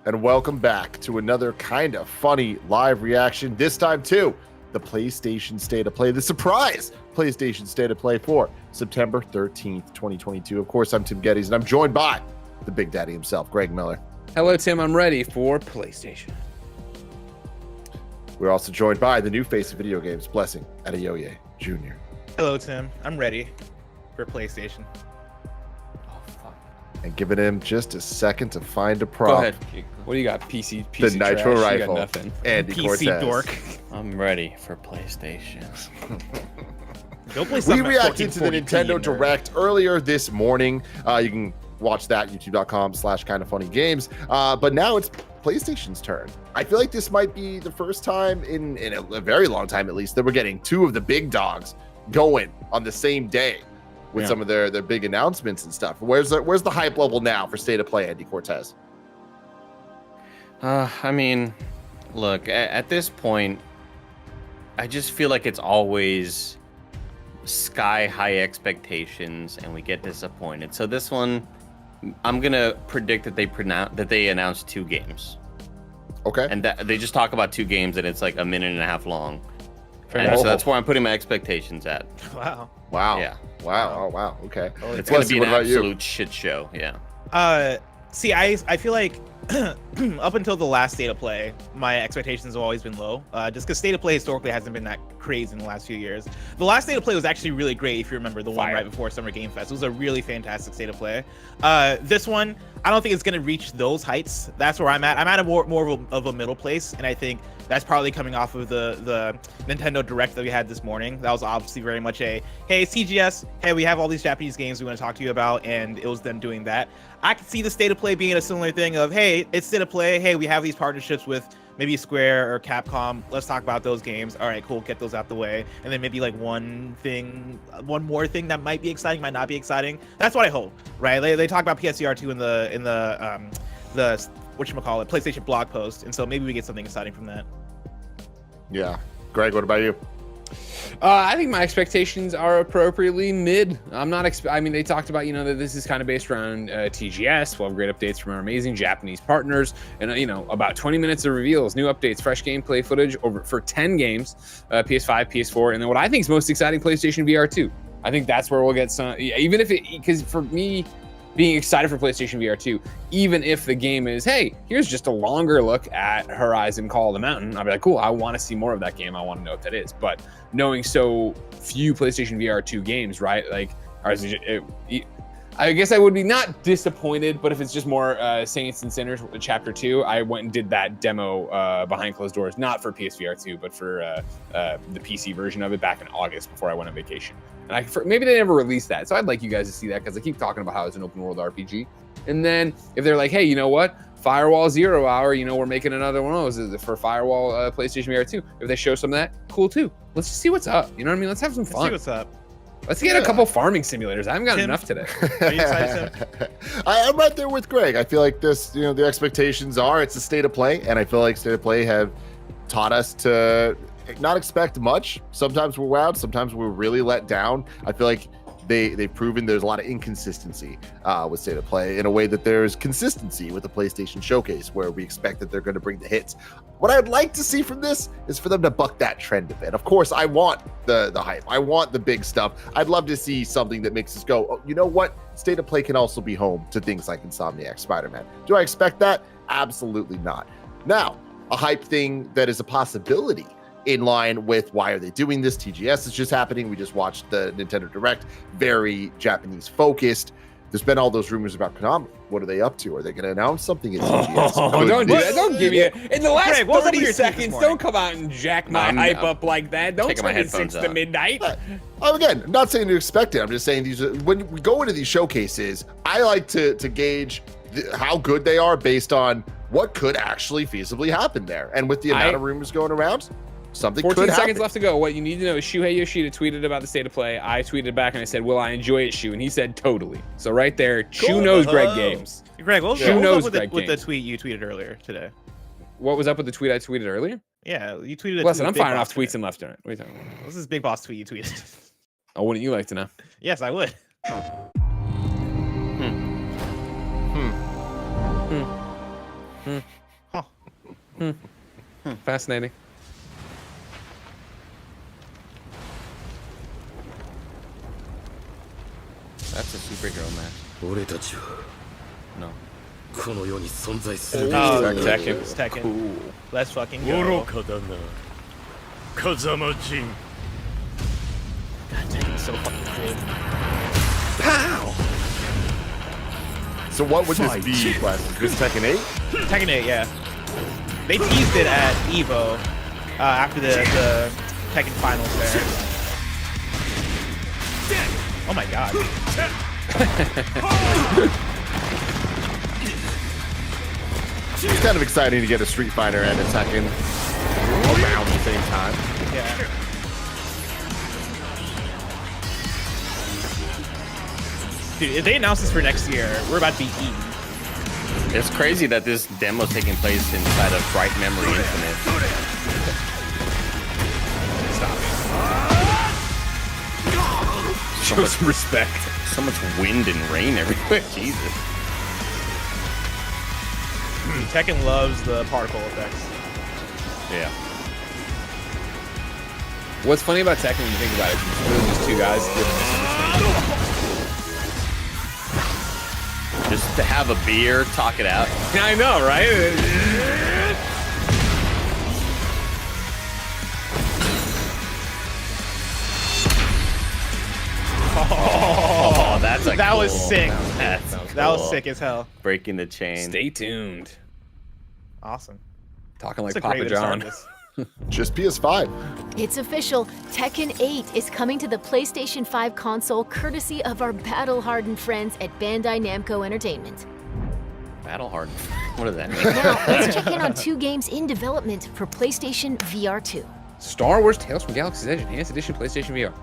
and welcome back to another kind of funny live reaction. This time to the PlayStation State of Play, the surprise PlayStation State of Play for September 13th, 2022. Of course, I'm Tim Geddes, and I'm joined by the Big Daddy himself, Greg Miller. Hello, Tim. I'm ready for PlayStation. We're also joined by the new face of video games, Blessing Adeoye Jr. Hello, Tim. I'm ready for PlayStation. And giving him just a second to find a prop. Go ahead. What do you got? PC The Nitro trash? Rifle. You got nothing. Andy PC Cortez. dork. I'm ready for PlayStation. Go play We something at reacted to the 1440p, Nintendo nerd. Direct earlier this morning. You can watch that youtube.com/kindafunnygames. But now it's PlayStation's turn. I feel like this might be the first time in a very long time, at least, that we're getting two of the big dogs going on the same day with some of their big announcements and stuff. Where's the hype level now for State of Play, Andy Cortez? I mean, look, at this point, I just feel like it's always sky high expectations and we get disappointed. So this one, I'm gonna predict that they announced 2 games. Okay. And that they just talk about 2 games and it's like a minute and a half long. And enough. so that's where I'm putting my expectations at. Wow. Wow. Yeah. Wow. Oh, wow. Okay. It's Bless gonna be you, an what about you? absolute shit show. Yeah. See, I feel like up until the last State of Play, my expectations have always been low. Just because State of Play historically hasn't been that crazy in the last few years. The last State of Play was actually really great, if you remember, the one right before Summer Game Fest. It was a really fantastic State of Play. This one, I don't think it's going to reach those heights. That's where I'm at. I'm at a more of a middle place, and I think that's probably coming off of the Nintendo Direct that we had this morning. That was obviously very much a, hey, it's TGS. Hey, we have all these Japanese games we want to talk to you about, and it was them doing that. I could see the State of Play being a similar thing of, hey, it's State of Play. Hey, we have these partnerships with maybe Square or Capcom. Let's talk about those games. All right, cool. Get those out the way. And then maybe like one more thing that might be exciting, might not be exciting. That's what I hope, right? They talk about PSVR 2 in the whatchamacallit, PlayStation blog post. And so maybe we get something exciting from that. Yeah. Greg, what about you? I think my expectations are appropriately mid. I'm not. I mean, they talked about that this is kind of based around TGS. We'll have great updates from our amazing Japanese partners, and about 20 minutes of reveals, new updates, fresh gameplay footage over for 10 games, PS5, PS4, and then what I think is most exciting, PlayStation VR 2. I think that's where we'll get some. Even if because for me, being excited for PlayStation VR 2, even if the game is, hey, here's just a longer look at Horizon Call of the Mountain, I'll be like, cool, I want to see more of that game. I want to know what that is. But knowing so few PlayStation VR 2 games, right? Like, I guess I would be not disappointed, but if it's just more Saints and Sinners Chapter 2, I went and did that demo behind closed doors, not for PSVR 2, but for the PC version of it back in August before I went on vacation. And maybe they never released that, so I'd like you guys to see that because I keep talking about how it's an open world RPG. And then if they're like, hey, you know what? Firewall 0 Hour, we're making another one of those for Firewall PlayStation VR 2. If they show some of that, cool too. Let's just see what's up. You know what I mean? Let's have some fun. Let's see what's up. Let's get a couple farming simulators. I haven't got Tim, enough today. Are you excited, Tim? I'm right there with Greg. I feel like this, the expectations are it's a State of Play, and I feel like State of Play have taught us to not expect much. Sometimes we're wowed, sometimes we're really let down. I feel like they've proven there's a lot of inconsistency with State of Play in a way that there's consistency with the PlayStation Showcase, where we expect that they're going to bring the hits. What I'd like to see from this is for them to buck that trend a bit. Of course, I want the hype. I want the big stuff. I'd love to see something that makes us go, oh, you know what? State of Play can also be home to things like Insomniac Spider-Man. Do I expect that? Absolutely not. Now, a hype thing that is a possibility in line with why are they doing this? TGS is just happening. We just watched the Nintendo Direct, very Japanese focused. There's been all those rumors about Konami. What are they up to? Are they going to announce something at TGS? Oh, don't do that. Don't give me it. In the last Greg, what's up with 30 your tweet this seconds, morning? don't come out and jack my hype up like that. Don't taking my turn it Oh, 6 headphones to out. midnight. Again, I'm not saying to expect it. I'm just saying these are, when we go into these showcases, I like to gauge how good they are based on what could actually feasibly happen there. And with the amount of rumors going around, something 14 could happen. seconds left to go. What you need to know is Shuhei Yoshida tweeted about the State of Play. I tweeted back and I said, will I enjoy it, Shu? And he said, totally. So right there, Shu knows Greg Games. Greg, what was Shu knows up Greg with the Games. tweet you tweeted earlier today? What was up with the tweet I tweeted earlier? Yeah, you tweeted it. Listen, I'm firing off tweets and left and right. What are you talking about? This is big boss tweet you tweeted. Oh, wouldn't you like to know? Yes, I would. Fascinating. That's a superhero match. No. Oh, Tekken. It's Tekken. Cool. Let's fucking go. God, Tekken's so fucking good. So what would this be, Quest? Is this Tekken 8? Tekken 8, yeah. They teased it at EVO after the Tekken finals there. Oh my god. It's kind of exciting to get a Street Fighter and a Tekken around the same time. Yeah. Dude, if they announce this for next year, we're about to be eaten. It's crazy that this demo's taking place inside of Bright Memory Infinite. Stop. Show some respect. So much wind and rain everywhere. Jesus. Tekken loves the particle effects. Yeah. What's funny about Tekken when you think about it is it's really just two guys giving this. Just to have a beer, talk it out. I know, right? Oh, that's a That was cool- sick. That's That was cool. sick as hell. Breaking the chain. Stay tuned. Awesome. Talking like That's a great Papa way to start John. this. Just PS5. It's official. Tekken 8 is coming to the PlayStation 5 console courtesy of our battle-hardened friends at Bandai Namco Entertainment. Battle hard. What does that mean? Now, let's check in on 2 games in development for PlayStation VR 2. Star Wars Tales from Galaxy's Edge Enhanced Edition PlayStation VR.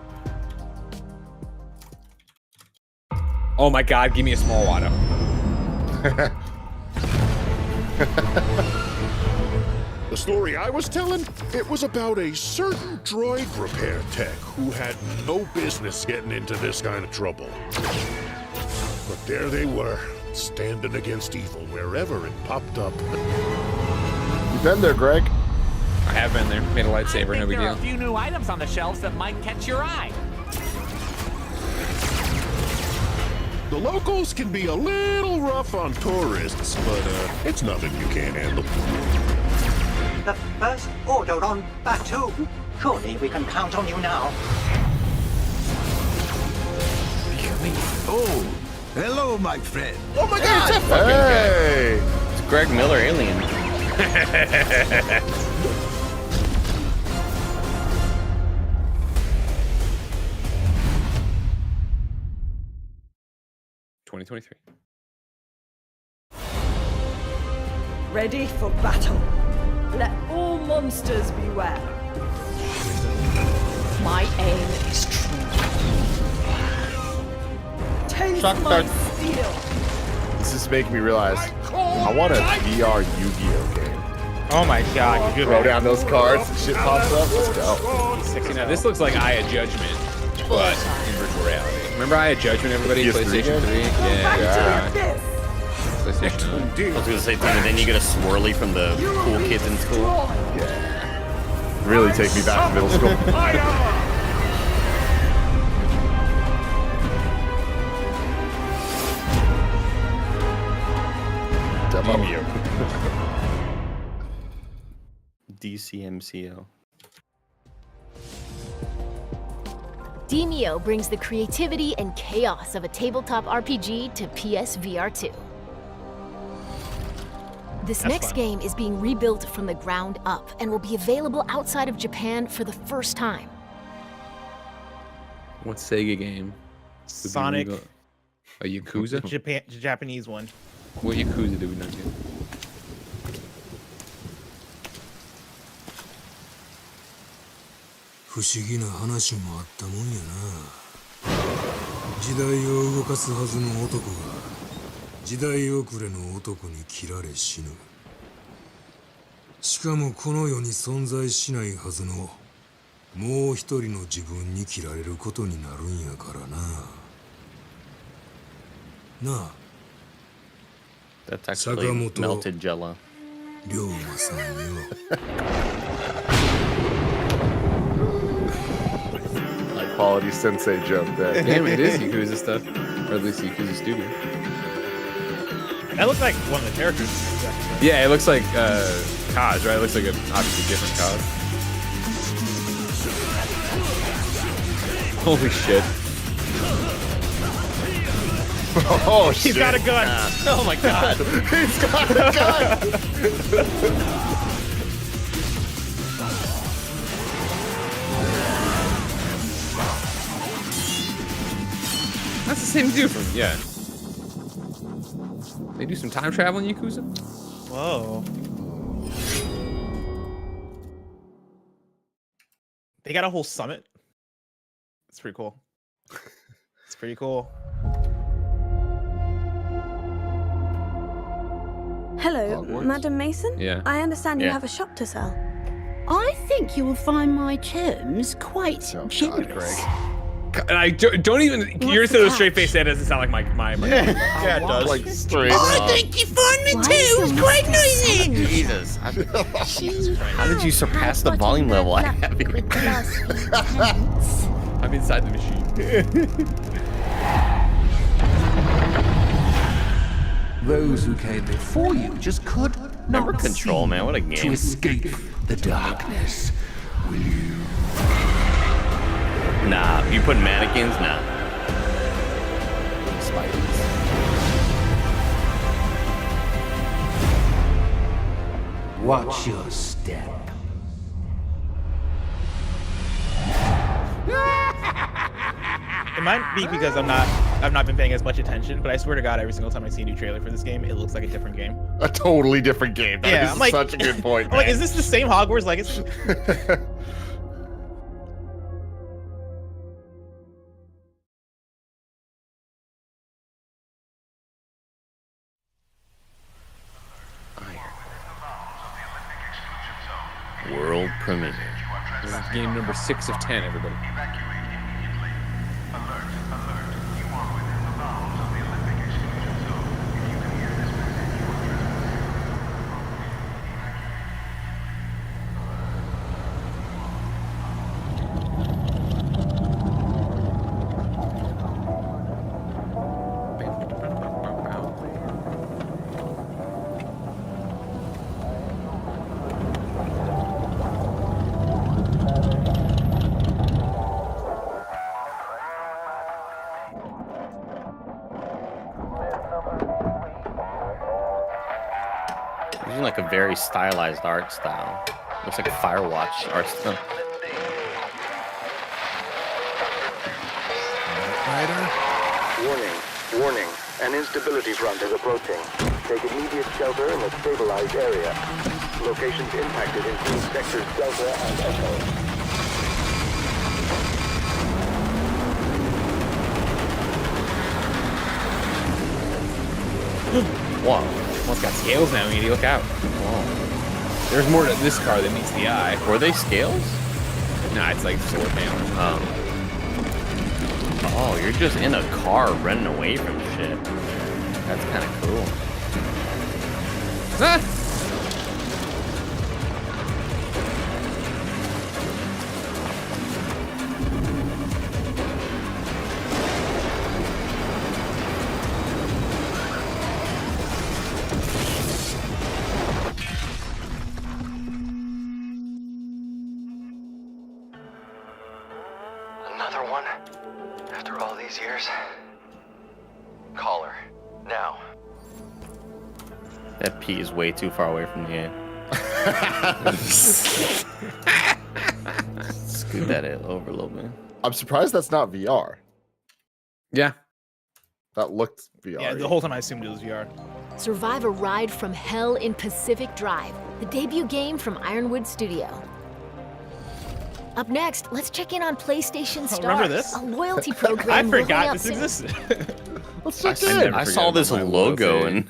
Oh my god, give me a small Watto. The story I was telling, it was about a certain droid repair tech who had no business getting into this kind of trouble. But there they were, standing against evil wherever it popped up. You've been there, Greg. I have been there. Made a lightsaber, no big There are deal. a few new items on the shelves that might catch your eye. The locals can be a little rough on tourists, but it's nothing you can't handle. The first order on Batu. Surely we can count on you now. Oh, hello, my friend. Oh my god! It's a fucking Hey! guy. It's Greg Miller, alien. $2023. Ready for battle. Let all monsters beware. My aim is true. Taste Shock my dart. steel. This is making me realize I want a VR Yu-Gi-Oh game. Oh my god, you're Throw good. down those cards, and shit pops up. Let's go. You know, this looks like Eye of Judgment, but in virtual reality. Remember Eye of Judgment, everybody? PS3 PlayStation 3? game? Yeah. Back to this. PlayStation 3. I was gonna say, then you get a swirly from the cool kids in school. Really take me back to middle school. Demeo. DCMCO. Demeo brings the creativity and chaos of a tabletop RPG to PSVR 2. This next fun. game is being rebuilt from the ground up and will be available outside of Japan for the first time. What Sega game? Sonic. A Yakuza? Japanese one. What Yakuza did we not get?不思議な話もあったもんやな。時代を動かすはずの男が時代遅れの男に切られ死ぬ。しかもこの世に存在しないはずのもう一人の自分に切られることになるんやからな。なあ。 That's actually Sakamoto. melted jello. 龍馬さんには High quality sensei joke there. Damn, it is Yakuza stuff. Or at least Yakuza Studio. That looks like one of the characters. Yeah, it looks like Kaz, right? It looks like an obviously different Kaz. Holy shit. Oh, He's got a gun. Oh my god. He's got a gun. That's the same dude from, yeah. They do some time travel in Yakuza? Whoa. They got a whole summit. It's pretty cool. It's pretty cool. Hello, Hogwarts? Madam Mason? Yeah. I understand you Yeah. have a shop to sell. I think you will find my terms quite Oh, God, generous. Greg. And I don't even, you're the still a catch? straight face, that doesn't sound like my Yeah, it does. Like straight I up. think you find me Why too. is It's your quite mustache noisy. Jesus. How did you surpass the Have volume buttoned level I black have here? with glass pants. I'm inside the machine. Those who came before you just could Remember not Control, see man, what a to game. escape the darkness. Will you? Nah, you put mannequins? Nah. Watch your step. It might be because I've not been paying as much attention, but I swear to God, every single time I see a new trailer for this game, it looks like a different game. A totally different game. That Yeah, is I'm like- such a good point. I'm like, man. is this the same Hogwarts Legacy? World premiere. This is game number 6 of 10, everybody. Using like a very stylized art style. Looks like a Firewatch art style. Warning, warning. An instability front is approaching. Take immediate shelter in a stabilized area. Locations impacted include sectors Delta and Echo. Whoa. Well, it's got scales now, Edie. Look out. Whoa. There's more to this car than meets the eye. Were they scales? Nah, it's like solar panels. Oh, you're just in a car running away from shit. That's kind of cool. Ah! Another one? After all these years? Call her. Now. That P is way too far away from the end. Scoot that over a little bit. I'm surprised that's not VR. Yeah. That looked VR. Yeah, the whole time I assumed it was VR. Survive a ride from hell in Pacific Drive, the debut game from Ironwood Studio. Up next, let's check in on PlayStation Stars, remember this? a loyalty program. I rolling forgot out this soon. existed. Let's I, check in. I saw this logo and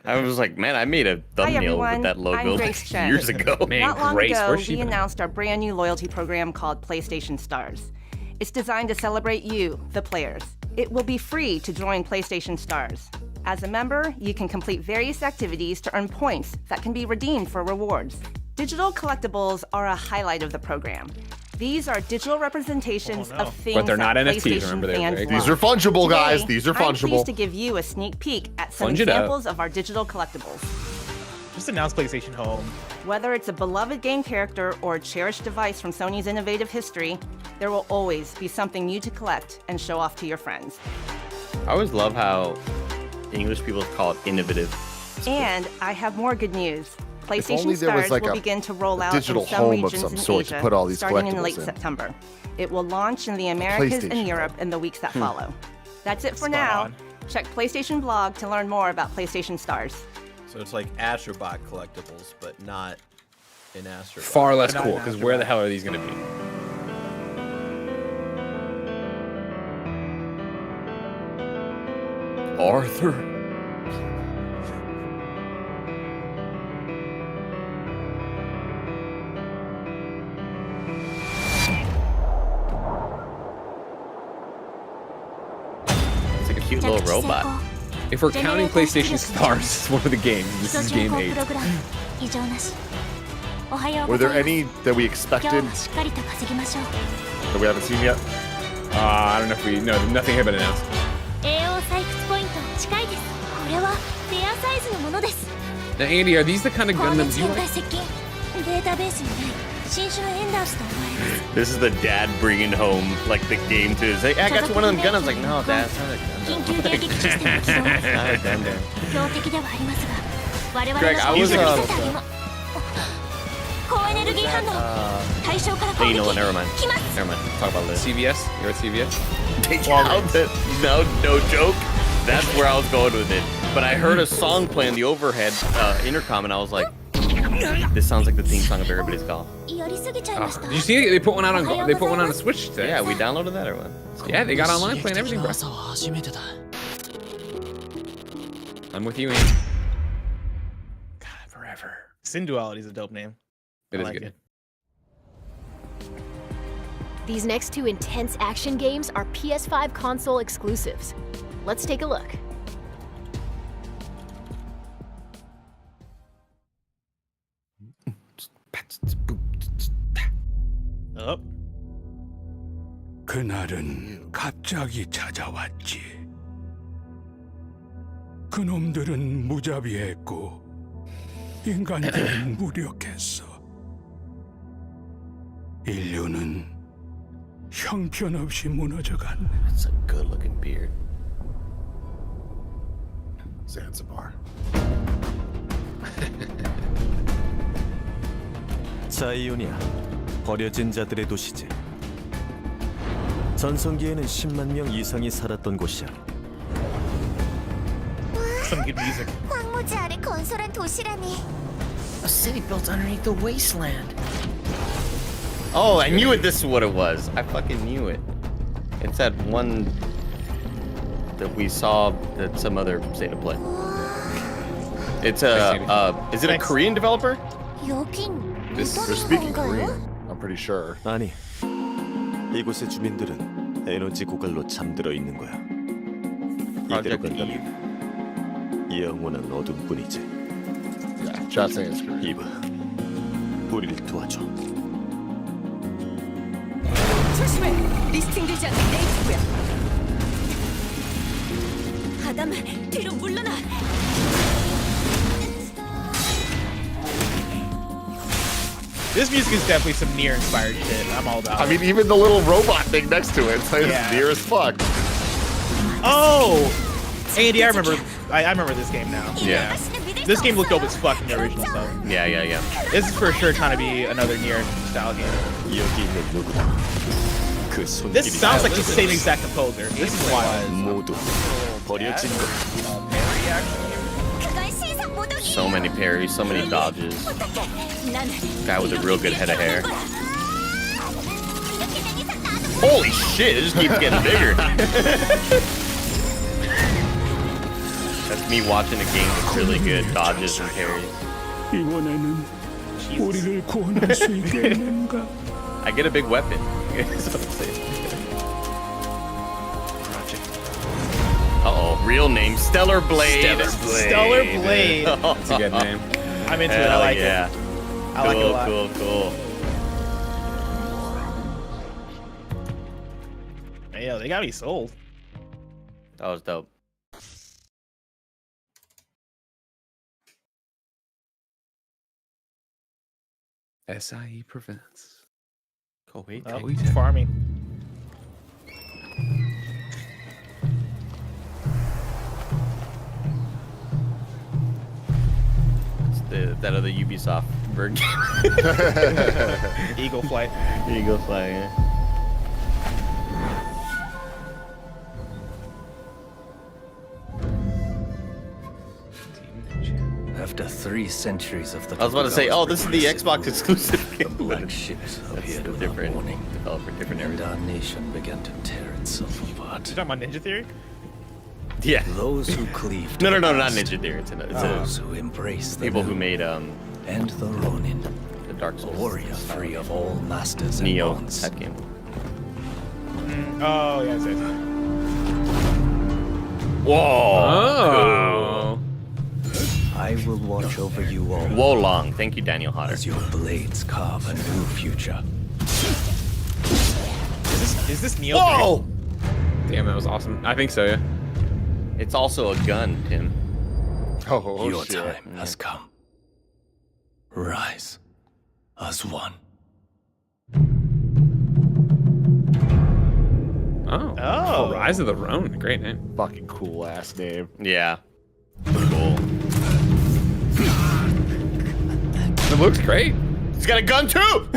I was like, man, I made a thumbnail with that logo like years ago. Man, Not long Grace, ago, where's she we been? announced our brand new loyalty program called PlayStation Stars. It's designed to celebrate you, the players. It will be free to join PlayStation Stars. As a member, you can complete various activities to earn points that can be redeemed for rewards. Digital collectibles are a highlight of the program. These are digital representations of things But they're not that NFTs, PlayStation remember, they're fans very love. These are fungible, guys. Today, These are I'm fungible. pleased to give you a sneak peek at some Funge it up. examples of our digital collectibles. Just announce PlayStation Home. Whether it's a beloved game character or a cherished device from Sony's innovative history, there will always be something new to collect and show off to your friends. I always love how English people call it innovative. And I have more good news. only PlayStation there was Stars like will a begin to roll out in digital some home of regions some in sort to Asia, put all these starting in collectibles late in. September. It will launch in the Americas PlayStation and Europe in the weeks that follow. That's it for Spot now. on. Check PlayStation blog to learn more about PlayStation Stars. So it's like Astrobot collectibles, but not in Astrobot. Far less Not cool, an because where the Astrobot. hell are these going to be? Arthur. It's like a cute little robot. If we're counting PlayStation Stars as one of the games, this is game 8. Were there any that we expected that we haven't seen yet? I don't know if we... No, nothing had been announced. Now, Andy, are these the kind of Gundams you like? This is the dad bringing home like the game to his. Hey, I got you one of them Gundams. Like, no, Dad, it's not a Gundam. It's not a Gundam. Greg, I was Hey, you know what? Never mind. Never mind. Talk about this. CVS? You're at CVS? No joke. That's where I was going with it. But I heard a song playing the overhead intercom, and I was like, this sounds like the theme song of Everybody's Golf. Did you see it? They put one out on they put one on a Switch today. Yeah, we downloaded that or what? Yeah, they got online playing everything, bro. I'm with you, Ian. God, forever. Synduality is a dope name. It I is like good. it. These next two intense action games are PS5 console exclusives. Let's take a look. Up. 그날은 갑자기 찾아왔지. 그놈들은 무자비했고 인간들은 무력했어. 인류는 형편없이 무너져갔네. That's a good-looking beard. Zanzibar. 자이오니아, 버려진 자들의 도시지. 전성기에는 10만 명 이상이 살았던 곳이야. Some good music. 황무지 아래 건설한 도시라니. A city built underneath the wasteland. Oh, I knew it. This is what it was. I fucking knew it. It's that one that we saw that some other state of play. It's is it a Korean developer? 여긴 They're speaking Korean. I'm pretty sure. 아니, 이곳의 주민들은 에너지 고갈로 잠들어 있는 거야. 이대로 간다면 영원한 어둠뿐이지. Yeah, chat saying it's Korean. 이봐, 우리를 도와줘. 조심해. 리스팅되지 않는 레이스구야. 아담, 뒤로 물러나. This music is definitely some Nier inspired shit. I'm all about it. I mean, even the little robot thing next to it, it's like Yeah. near as fuck. Oh! Andy, I remember this game now. Yeah. This game looked dope as fuck in the original stuff. Yeah. This is for sure trying to be another Nier style game. 여기 있는 누구나 그 This 손길이 sounds like the same exact composer. This is wild. 모두 버려진 거. 그건 신상 모독이. So many parries, so many dodges. Guy with a real good head of hair. Holy shit! It just keeps getting bigger. That's me watching a game with really good dodges and parries. 이번에는 우리를 구원할 수 있겠는가? I get a big weapon. That's what I'm saying. Uh-oh, real name, Stellar Blade. Stellar Blade. That's a good name. I'm into it. I like it. I like it a lot. Cool. Hey, yo, they got me sold. That was dope. SIE prevents. Oh, wait. Farming. It's that other Ubisoft bird game. Eagle Flight. Eagle Flight, yeah. After 3 centuries of the I was about to say, oh, this is the Xbox exclusive game. The black ships appeared a without different warning, developer, different and area. our nation began to tear itself apart. You talking about Ninja Theory? Yeah. Those who cleave to No, the not past, Ninja Theory. It's those who embrace the people new, who made and the Ronin, the Dark Souls, warrior free of all masters and Neo bonds. that game. Oh, yes. Whoa. Oh. I will watch over you all. Whoa, long. Thank you, Daniel Hodder. As your blades carve a new future. Is this Neo? Whoa! Damn, that was awesome. I think so, yeah. It's also a gun, Tim. Oh, your shit. time has come. Rise as one. Oh. Rise of the Ronin. Great name. Fucking cool ass name. Yeah. Cool. It looks great. He's got a gun too.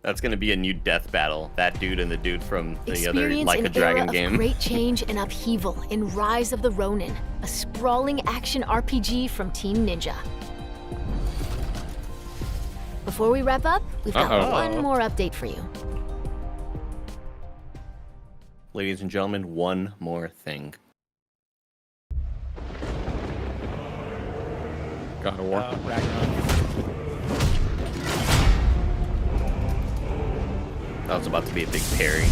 That's gonna be a new death battle. That dude and the dude from the other Like a Dragon game. Of great change and upheaval in Rise of the Ronin, a sprawling action RPG from Team Ninja. Before we wrap up, we've got one more update for you. Ladies and gentlemen, one more thing. God of War. Ragnarok. That was about to be a big parry.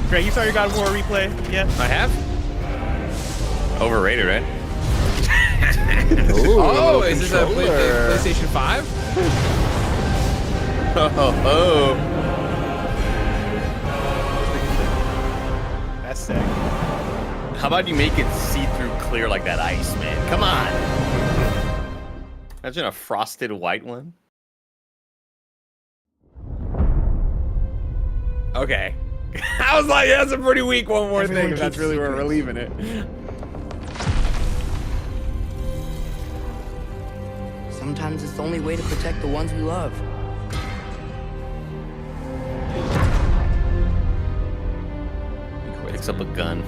Greg, you saw your God of War replay? Yeah. I have. Overrated, right? Ooh, oh, is this a controller. PlayStation 5? Oh. That's sick. How about you make it see-through clear like that ice, man? Come on. Imagine a frosted white one. Okay. I was like, that's a pretty weak one more thing, if that's really where we're leaving it. Sometimes it's the only way to protect the ones we love. Picks up a gun.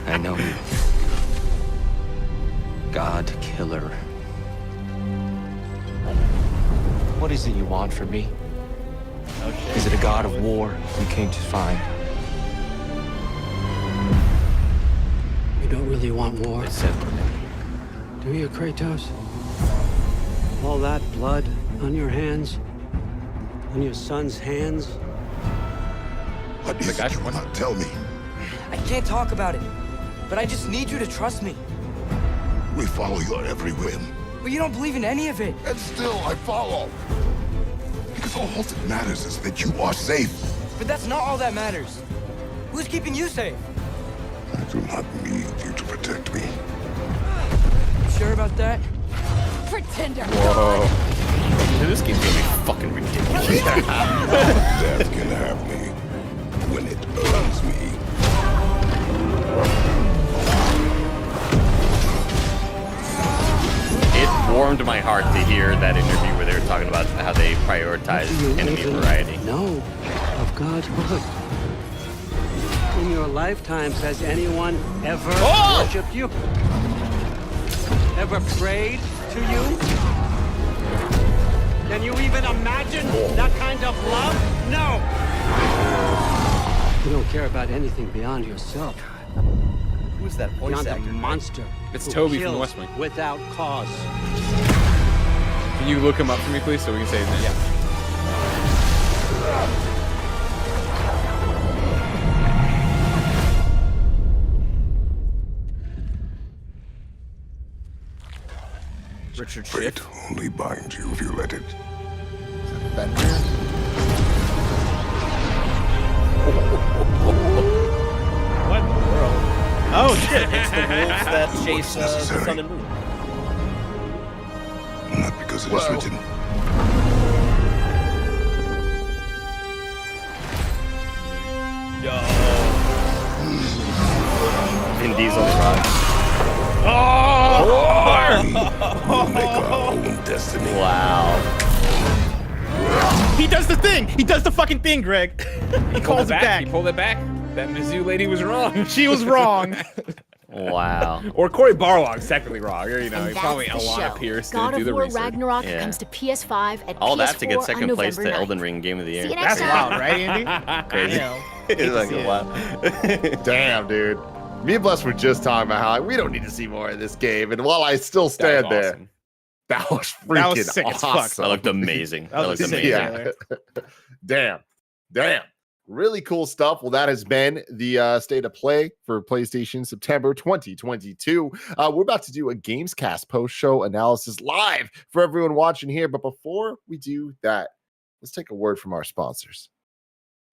I know you. God Killer. What is it you want from me? Oh, shit. Is it a god of war you came to find? You don't really want war, do you, Kratos? All that blood on your hands? On your son's hands? What is it you want? Tell me. I can't talk about it, but I just need you to trust me. We follow your every whim. But you don't believe in any of it. And still I follow. Because all that matters is that you are safe. But that's not all that matters. Who's keeping you safe? I do not need you to protect me. You sure about that? Pretender. Whoa. Dude, this game's gonna be fucking ridiculous. Death can have me when it earns me. It warmed my heart to hear that interview where they were talking about how they prioritize enemy variety. No, of God's word. In your lifetimes, has anyone ever worshipped you? Ever prayed to you? Can you even imagine that kind of love? No! You don't care about anything beyond yourself. Who's that voice Beyond a actor? monster. It's who Toby from kills The West Wing. Without cause. Can you look him up for me, please, so we can say his name? Richard Fate Schiff. only binds you if you let it. What in the world? Oh shit! It's the wolves that chase the sun and moon. Not because it is written. Yo. Vin Diesel ride. Oh! Make our own destiny. Wow. He does the thing. He does the fucking thing, Greg. He calls it back. He pulled it back. That Mizzou lady was wrong. She was wrong. Wow. Or Corey Barlog's technically wrong. Or, you know, And he that's probably the Alana show. Pierce God didn't do of the War research. Ragnarok Yeah. comes to PS5 and All PS4 that to get on second place November to 9th. Elden Ring Game of the Year. See you next That's time. wild, right, Andy? Crazy. I know. It's like a while. Damn, dude. Me and Bless were just talking about how we don't need to see more of this game. And while I still stand there, awesome. that was freaking That was sick as fuck. awesome. That looked amazing. That looked was sick, amazing. Yeah. Damn. Really cool stuff. Well, that has been the state of play for PlayStation September 2022. We're about to do a Gamescast post-show analysis live for everyone watching here. But before we do that, let's take a word from our sponsors.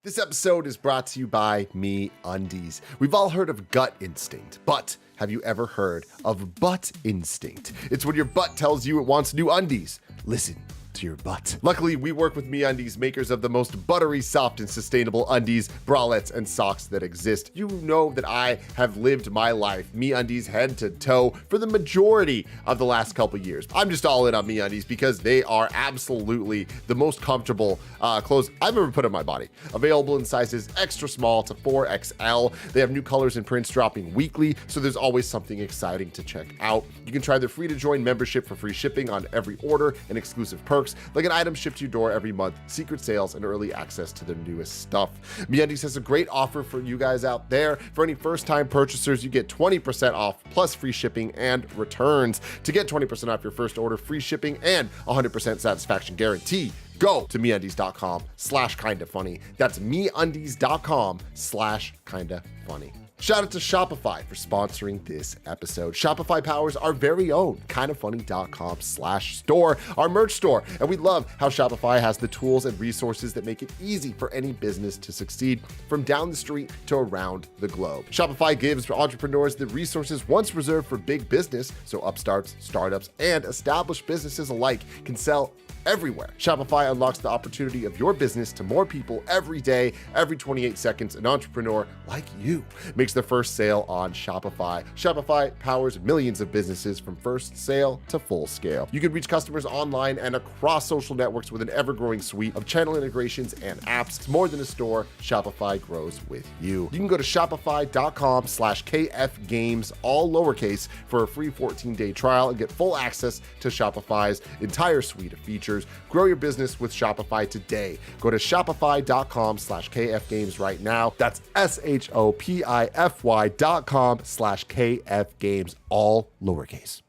This episode is brought to you by Me Undies. We've all heard of gut instinct, but have you ever heard of butt instinct? It's when your butt tells you it wants new undies. Listen to your butt. Luckily, we work with Me Undies, makers of the most buttery, soft, and sustainable undies, bralettes, and socks that exist. You know that I have lived my life Me Undies head to toe for the majority of the last couple years. I'm just all in on Me Undies because they are absolutely the most comfortable clothes I've ever put on my body. Available in sizes extra small to 4XL. They have new colors and prints dropping weekly, so there's always something exciting to check out. You can try their free to join membership for free shipping on every order and exclusive perks, like an item shipped to your door every month, secret sales, and early access to their newest stuff. MeUndies has a great offer for you guys out there. For any first-time purchasers, you get 20% off plus free shipping and returns. To get 20% off your first order, free shipping, and 100% satisfaction guarantee, go to MeUndies.com/kindafunny. That's MeUndies.com/kindafunny. Shout out to Shopify for sponsoring this episode. Shopify powers our very own kindafunny.com/store, our merch store. And we love how Shopify has the tools and resources that make it easy for any business to succeed from down the street to around the globe. Shopify gives entrepreneurs the resources once reserved for big business, so upstarts, startups, and established businesses alike can sell everywhere. Shopify unlocks the opportunity of your business to more people every day. Every 28 seconds, an entrepreneur like you makes their first sale on Shopify. Shopify powers millions of businesses from first sale to full scale. You can reach customers online and across social networks with an ever-growing suite of channel integrations and apps. It's more than a store. Shopify grows with you. You can go to shopify.com/KFGames, all lowercase, for a free 14-day trial and get full access to Shopify's entire suite of features. Grow your business with Shopify today. Go to shopify.com/KFGames right now. That's SHOPIFY.com/KFGames, all lowercase.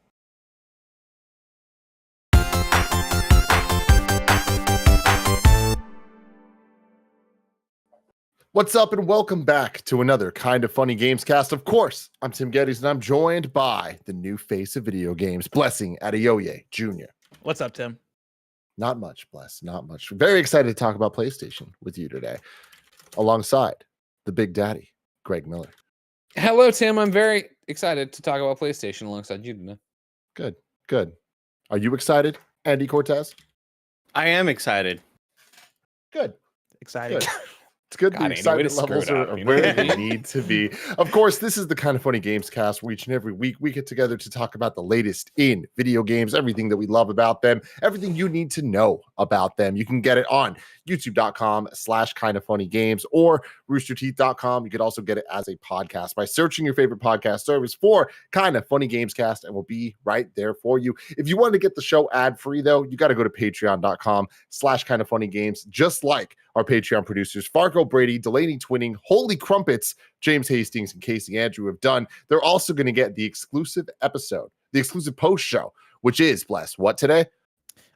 What's up, and welcome back to another Kinda Funny Gamescast. Of course, I'm Tim Geddes, and I'm joined by the new face of video games, Blessing Adeoye Jr. What's up, Tim? Not much, Bless, not much. Very excited to talk about PlayStation with you today, alongside the Big Daddy, Greg Miller. Hello, Tim. I'm very excited to talk about PlayStation alongside you today. Good, good. Are you excited, Andy Cortez? I am excited. Good. Excited. Good. It's good. God, The Andy, way to excitement levels screw it are up, you know where what I they mean? need to be. Of course, this is the Kinda Funny Gamescast where each and every week we get together to talk about the latest in video games, everything that we love about them, everything you need to know about them. You can get it on youtube.com/kindafunnygames or roosterteeth.com. You could also get it as a podcast by searching your favorite podcast service for Kinda Funny Gamescast, and we'll be right there for you. If you want to get the show ad-free, though, you got to go to patreon.com/kindafunnygames, just like our Patreon producers, Fargo Brady, Delaney Twinning, Holy Crumpets, James Hastings, and Casey Andrew have done. They're also going to get the exclusive episode, the exclusive post show, which is, Bless, what today?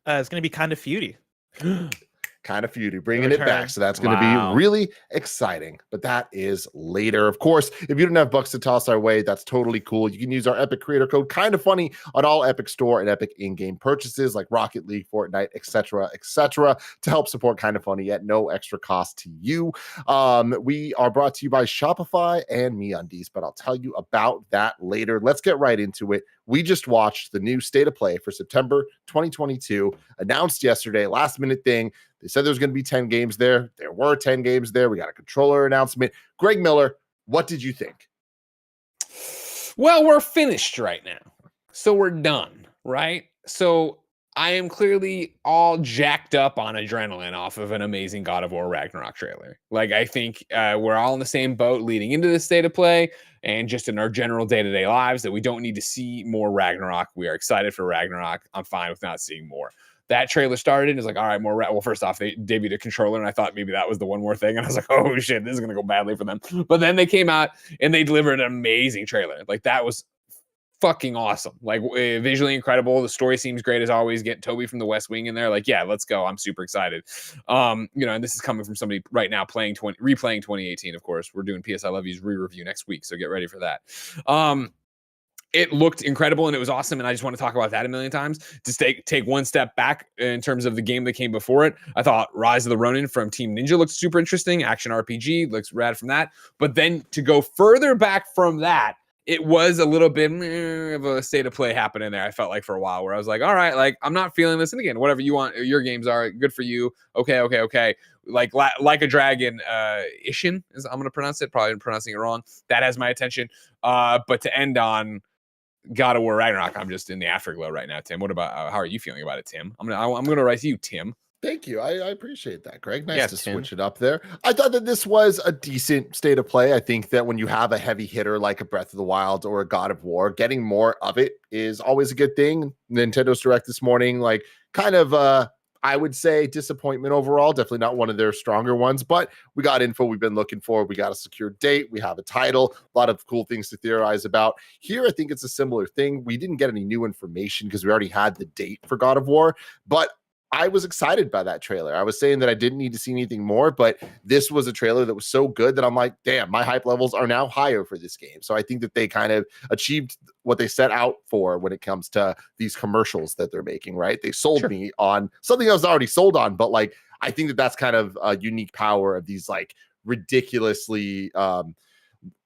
It's going to be kind of feudy. Kind of Feudy, bringing it back. So that's going to Wow. be really exciting. But that is later. Of course, if you don't have bucks to toss our way, that's totally cool. You can use our Epic creator code KindaFunny on all Epic Store and Epic in-game purchases like Rocket League, Fortnite, etc., to help support KindaFunny at no extra cost to you. We are brought to you by Shopify and MeUndies, but I'll tell you about that later. Let's get right into it. We just watched the new State of Play for September 2022, announced yesterday, last minute thing. They said there's going to be 10 games there. There were 10 games there. We got a controller announcement. Greg Miller, what did you think? Well, we're finished right now. So we're done, right? So I am clearly all jacked up on adrenaline off of an amazing God of War Ragnarok trailer. Like, I think we're all in the same boat leading into this State of Play and just in our general day-to-day lives that we don't need to see more Ragnarok. We are excited for Ragnarok. I'm fine with not seeing more. That trailer started and it's like, all right, more. Well, first off, they debuted a controller, and I thought maybe that was the one more thing. And I was like, oh shit, this is gonna go badly for them. But then they came out and they delivered an amazing trailer. Like, that was fucking awesome. Like, visually incredible. The story seems great as always. Get Toby from the West Wing in there. Like, yeah, let's go. I'm super excited. And this is coming from somebody right now replaying 2018. Of course, we're doing PS I Love You's re-review next week, so get ready for that. It looked incredible and it was awesome, and I just want to talk about that a million times. Just take one step back in terms of the game that came before it. I thought Rise of the Ronin from Team Ninja looked super interesting. Action RPG looks rad from that. But then to go further back from that, it was a little bit of a State of Play happening there. I felt like for a while where I was like, all right, like, I'm not feeling this. And again, whatever you want, your games are good for you. Okay. Like a Dragon, Ishin is, I'm going to pronounce it. Probably pronouncing it wrong. That has my attention. But to end on God of War Ragnarok, I'm just in the afterglow right now, Tim. What about, how are you feeling about it, Tim? I'm gonna write to you, Tim. Thank you. I appreciate that, Greg. Nice to switch it up there. I thought that this was a decent State of Play. I think that when you have a heavy hitter like a Breath of the Wild or a God of War, getting more of it is always a good thing. Nintendo's Direct this morning, like, kind of I would say disappointment overall. Definitely not one of their stronger ones, but we got info we've been looking for. We got a secure date. We have a title. A lot of cool things to theorize about. Here, I think it's a similar thing. We didn't get any new information because we already had the date for God of War, but I was excited by that trailer. I was saying that I didn't need to see anything more, but this was a trailer that was so good that I'm like, damn, my hype levels are now higher for this game. So I think that they kind of achieved what they set out for when it comes to these commercials that they're making, right? They sold me on something I was already sold on, but like, I think that that's kind of a unique power of these like ridiculously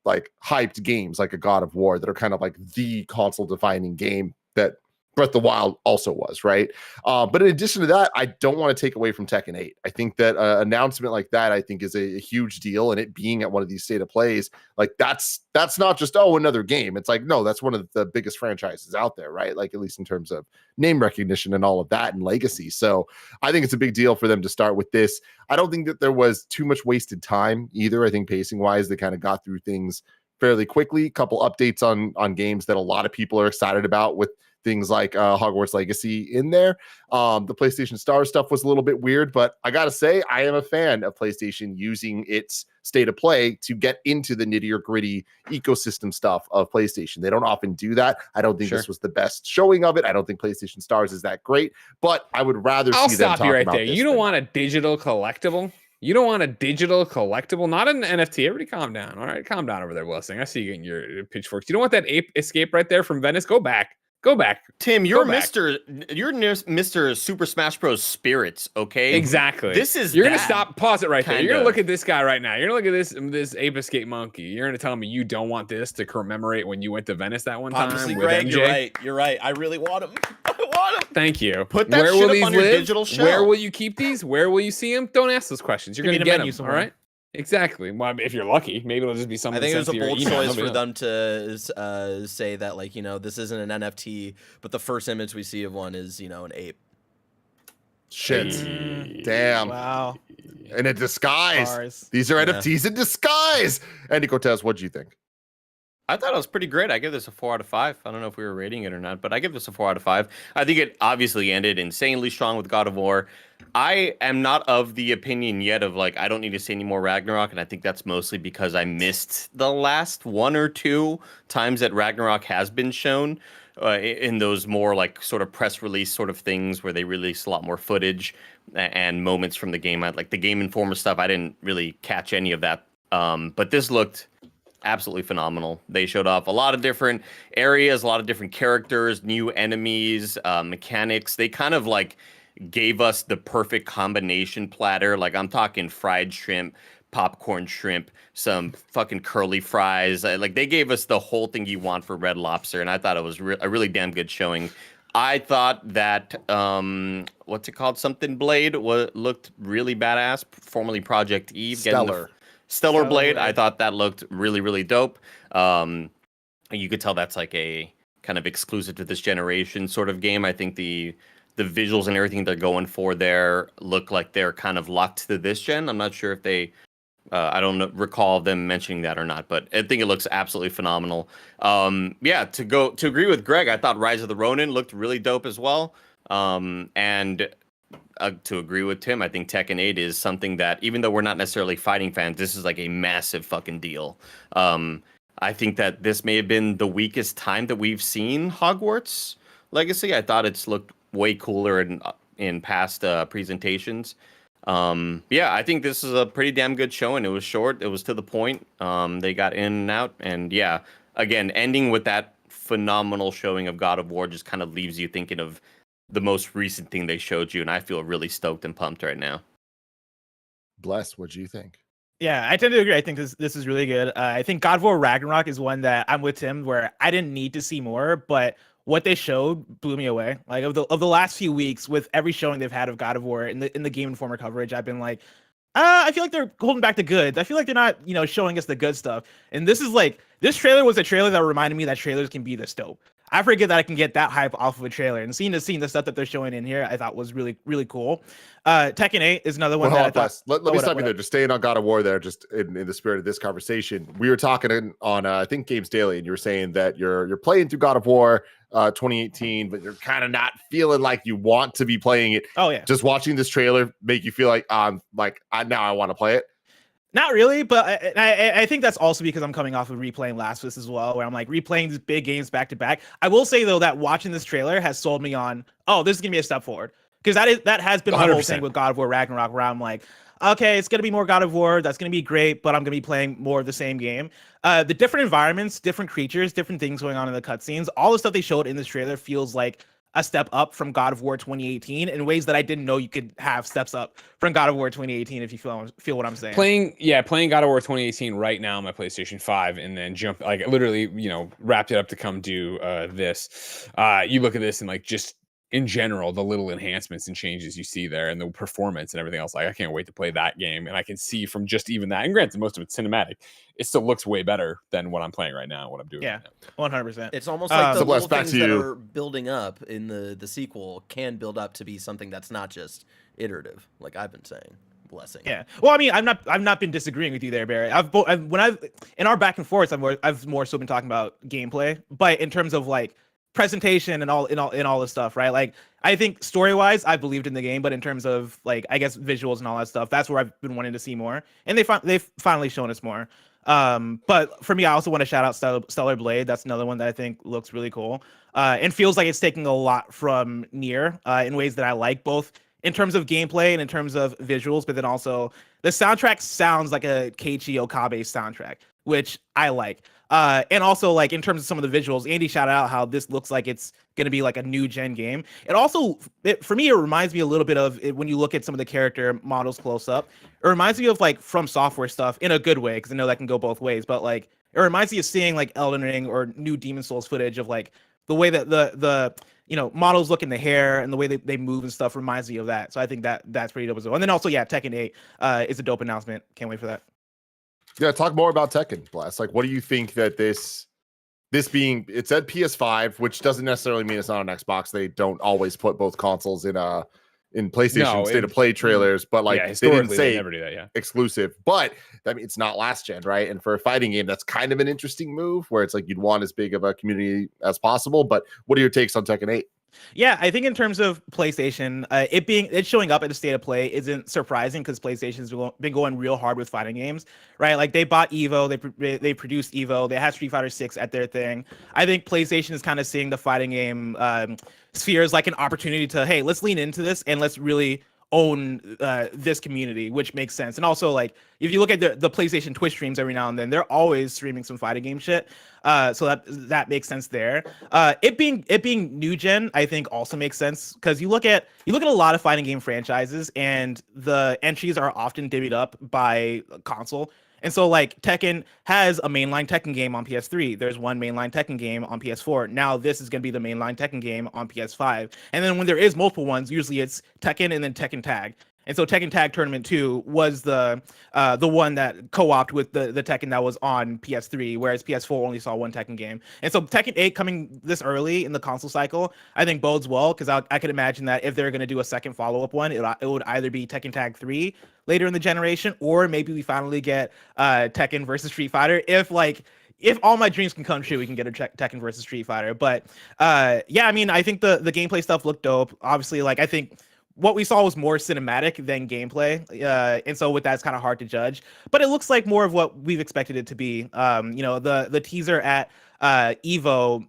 like hyped games like a God of War that are kind of like the console defining game that Breath of the Wild also was, right? But in addition to that, I don't want to take away from Tekken 8. I think that announcement like that, I think, is a huge deal. And it being at one of these State of Plays, like that's not just, oh, another game. It's like, no, that's one of the biggest franchises out there, right? Like, at least in terms of name recognition and all of that and legacy. So I think it's a big deal for them to start with this. I don't think that there was too much wasted time either. I think pacing wise, they kind of got through things fairly quickly. A couple updates on games that a lot of people are excited about, with things like Hogwarts Legacy in there. The PlayStation Star stuff was a little bit weird, but I gotta say, I am a fan of PlayStation using its State of Play to get into the nittier gritty ecosystem stuff of PlayStation. They don't often do that. I don't think this was the best showing of it. I don't think PlayStation Stars is that great, but I would rather see them talk about this. I'll stop you right there. You don't want a digital collectible? You don't want a digital collectible, not an NFT. Everybody calm down. All right, calm down over there, Blessing. I see you getting your pitchforks. You don't want that ape escape right there from Venice? Go back. Tim, you're Mr. Super Smash Bros. Spirits, okay? Exactly. You're gonna stop, pause it right there. You're gonna look at this guy right now. You're gonna look at this ape escape monkey. You're gonna tell me you don't want this to commemorate when you went to Venice that one time with Greg, MJ? You're right. I really want him. I want him. Thank you. Put that shit up on your digital show. Where will you keep these? Where will you see them? Don't ask those questions. You're gonna get them. All right. Exactly. Well, if you're lucky, maybe it'll just be something. I think it was a bold choice for them them to say that, like, this isn't an NFT, but the first image we see of one is, an ape. Shit. Damn. Wow. In a disguise. Bars. These are NFTs in disguise. Andy Cortez, what do you think? I thought it was pretty great. I give this a 4 out of 5. I don't know if we were rating it or not, but I give this a 4 out of 5. I think it obviously ended insanely strong with God of War. I am not of the opinion yet of, like, I don't need to see any more Ragnarok, and I think that's mostly because I missed the last 1 or 2 times that Ragnarok has been shown in those more, like, sort of press release sort of things where they release a lot more footage. and moments from the game. Like the Game Informer stuff, I didn't really catch any of that. But this looked absolutely phenomenal. They showed off a lot of different areas, a lot of different characters, new enemies, mechanics. They kind of like gave us the perfect combination platter. Like I'm talking fried shrimp, popcorn shrimp, some fucking curly fries. Like they gave us the whole thing you want for Red Lobster, and I thought it was a really damn good showing. I thought that what's it called? Something Blade looked really badass. Formerly Project Eve. Stellar Blade. I thought that looked really, really dope. You could tell that's like a kind of exclusive to this generation sort of game. I think the visuals and everything they're going for there look like they're kind of locked to this gen. I'm not sure if they, I don't recall them mentioning that or not, but I think it looks absolutely phenomenal. Yeah, to agree with Greg, I thought Rise of the Ronin looked really dope as well. And to agree with Tim, I think Tekken 8 is something that, even though we're not necessarily fighting fans, this is like a massive fucking deal. I think that this may have been the weakest time that we've seen Hogwarts Legacy. I thought it's looked way cooler in past presentations. Yeah, I think this is a pretty damn good showing. It was short. It was to the point. They got in and out. And yeah, again, ending with that phenomenal showing of God of War just kind of leaves you thinking of the most recent thing they showed you. And I feel really stoked and pumped right now. Bless, what do you think? Yeah, I tend to agree. I think this is really good. I think God of War Ragnarok is one that I'm with Tim, where I didn't need to see more, but what they showed blew me away. Like of the last few weeks, with every showing they've had of God of War in the Game Informer coverage, I've been like, I feel like they're holding back the goods. I feel like they're not, showing us the good stuff. And this trailer was a trailer that reminded me that trailers can be this dope. I forget that I can get that hype off of a trailer, and seeing the stuff that they're showing in here, I thought was really, really cool. Tekken 8 is another one that I thought. Let me stop you there. Just staying on God of War there, just in the spirit of this conversation. We were talking on I think Games Daily, and you were saying that you're playing through God of War 2018, but you're kind of not feeling like you want to be playing it. Oh yeah. Just watching this trailer make you feel like now I want to play it. Not really, but I think that's also because I'm coming off of replaying Last of Us as well, where I'm like replaying these big games back to back. I will say though that watching this trailer has sold me on, this is gonna be a step forward, because that has been my 100%. Whole thing with God of War Ragnarok, where I'm like, okay, it's gonna be more God of War, that's gonna be great, but I'm gonna be playing more of the same game. The different environments, different creatures, different things going on in the cutscenes, all the stuff they showed in this trailer feels like a step up from God of War 2018 in ways that I didn't know you could have steps up from God of War 2018, if you feel what I'm saying. Playing God of War 2018 right now on my PlayStation 5, and then literally, wrapped it up to come do this. You look at this and just in general, the little enhancements and changes you see there and the performance and everything else, I can't wait to play that game. And I can see from just even that, and granted, most of it's cinematic, it still looks way better than what I'm playing right now, what I'm doing. Yeah, 100%. It's almost like the little things that are building up in the sequel can build up to be something that's not just iterative, like I've been saying. Blessing. Yeah. Well, I mean, I've not been disagreeing with you there, Barry. In our back and forth, I've more so been talking about gameplay, but in terms of presentation and all this stuff, right? Like, I think story-wise, I believed in the game, but in terms of I guess visuals and all that stuff, that's where I've been wanting to see more, and they've finally shown us more. But for me, I also want to shout out Stellar Blade. That's another one that I think looks really cool, and feels like it's taking a lot from Nier in ways that I like, both in terms of gameplay and in terms of visuals, but then also the soundtrack sounds like a Keiichi Okabe soundtrack, which I like. And also in terms of some of the visuals, Andy shouted out how this looks like it's going to be a new gen game. It also, for me, it reminds me a little bit of when you look at some of the character models close up, it reminds me of From Software stuff in a good way, because I know that can go both ways, but it reminds me of seeing Elden Ring or new Demon Souls footage of the way that the models look in the hair and the way they move and stuff reminds me of that. So I think that's pretty dope as well. And then also, Tekken 8 is a dope announcement. Can't wait for that. Yeah, talk more about Tekken, Blast. What do you think that this being, it said PS5, which doesn't necessarily mean it's not on Xbox. They don't always put both consoles in PlayStation State of Play trailers, but they didn't say never do that, exclusive. But I mean, it's not last gen, right? And for a fighting game, that's kind of an interesting move, where it's you'd want as big of a community as possible. But what are your takes on Tekken 8? Yeah, I think in terms of PlayStation, it showing up at the State of Play isn't surprising, because PlayStation's been going real hard with fighting games, right? They bought Evo, they produced Evo, they had Street Fighter 6 at their thing. I think PlayStation is kind of seeing the fighting game sphere as an opportunity to, hey, let's lean into this and let's really own this community, which makes sense. And also, like, if you look at the PlayStation Twitch streams every now and then, they're always streaming some fighting game shit. So that makes sense there. It being new gen, I think also makes sense because you look at a lot of fighting game franchises and the entries are often divvied up by console. And so, like, Tekken has a mainline Tekken game on PS3. There's one mainline Tekken game on PS4. Now this is going to be the mainline Tekken game on PS5. And then when there is multiple ones, usually it's Tekken and then Tekken Tag. And so Tekken Tag Tournament 2 was the one that co-opted with the Tekken that was on PS3, whereas PS4 only saw one Tekken game. And so Tekken 8 coming this early in the console cycle, I think bodes well, because I could imagine that if they're going to do a second follow-up one, it would either be Tekken Tag 3 later in the generation, or maybe we finally get Tekken versus Street Fighter. If all my dreams can come true, we can get a Tekken versus Street Fighter. But yeah, I mean, I think the gameplay stuff looked dope. Obviously, like, I think what we saw was more cinematic than gameplay, and so with that, it's kind of hard to judge. But it looks like more of what we've expected it to be. You know, the teaser at Evo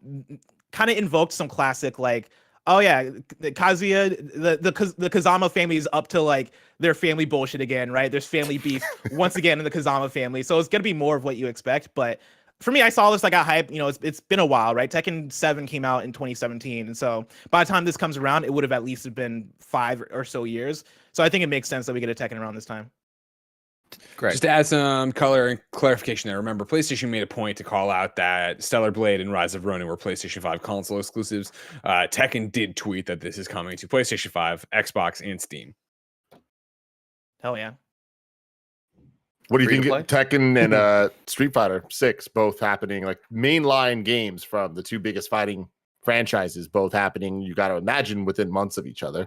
kind of invoked some classic, like, oh yeah, Kazuya, the Kazama family is up to, like, their family bullshit again, right? There's family beef once again in the Kazama family, so it's gonna be more of what you expect. But for me, I saw this, I got hyped. You know, it's been a while, right? Tekken 7 came out in 2017, and so by the time this comes around, it would have at least been 5 or so years. So I think it makes sense that we get a Tekken around this time. Great. Just to add some color and clarification there, remember, PlayStation made a point to call out that Stellar Blade and Rise of Ronin were PlayStation 5 console exclusives. Tekken did tweet that this is coming to PlayStation 5, Xbox, and Steam. Hell yeah. What do you think? Tekken and Street Fighter 6 both happening, like mainline games from the two biggest fighting franchises, both happening, you got to imagine, within months of each other.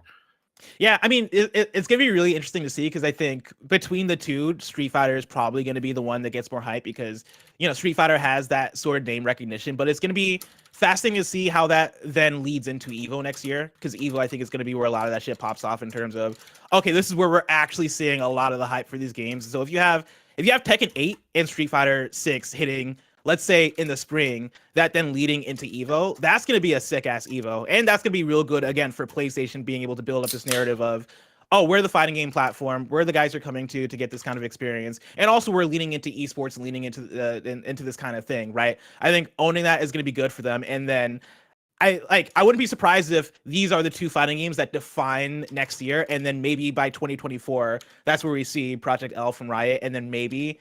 Yeah, I mean, it's going to be really interesting to see, because I think between the two, Street Fighter is probably going to be the one that gets more hype because, you know, Street Fighter has that sort of name recognition, but it's going to be fascinating to see how that then leads into Evo next year, because Evo, I think, is going to be where a lot of that shit pops off in terms of, okay, this is where we're actually seeing a lot of the hype for these games. So if you have Tekken 8 and Street Fighter 6 hitting, let's say, in the spring, that then leading into Evo, that's going to be a sick-ass Evo. And that's going to be real good, again, for PlayStation being able to build up this narrative of, oh, we're the fighting game platform, where the guys are coming to get this kind of experience. And also we're leaning into esports and leaning into this kind of thing, right? I think owning that is going to be good for them. And then I wouldn't be surprised if these are the two fighting games that define next year, and then maybe by 2024, that's where we see Project L from Riot, and then maybe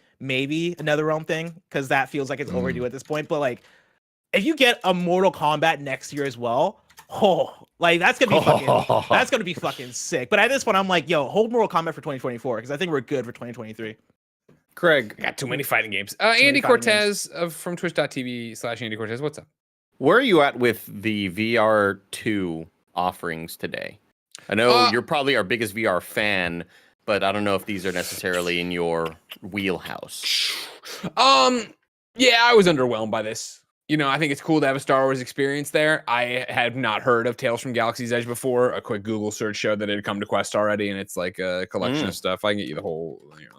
another Realm thing, because that feels like it's overdue at this point. But, like, if you get a Mortal Kombat next year as well, that's gonna be fucking sick. But at this point, I'm like, yo, hold Mortal Kombat for 2024, because I think we're good for 2023. Craig, I got too many fighting games. Andy Cortez from twitch.tv/Andy Cortez, what's up? Where are you at with the VR2 offerings today? I know you're probably our biggest VR fan, but I don't know if these are necessarily in your wheelhouse. Yeah, I was underwhelmed by this. You know, I think it's cool to have a Star Wars experience there. I had not heard of Tales from Galaxy's Edge before. A quick Google search showed that it had come to Quest already, and it's like a collection of stuff. I can get you the whole, you know,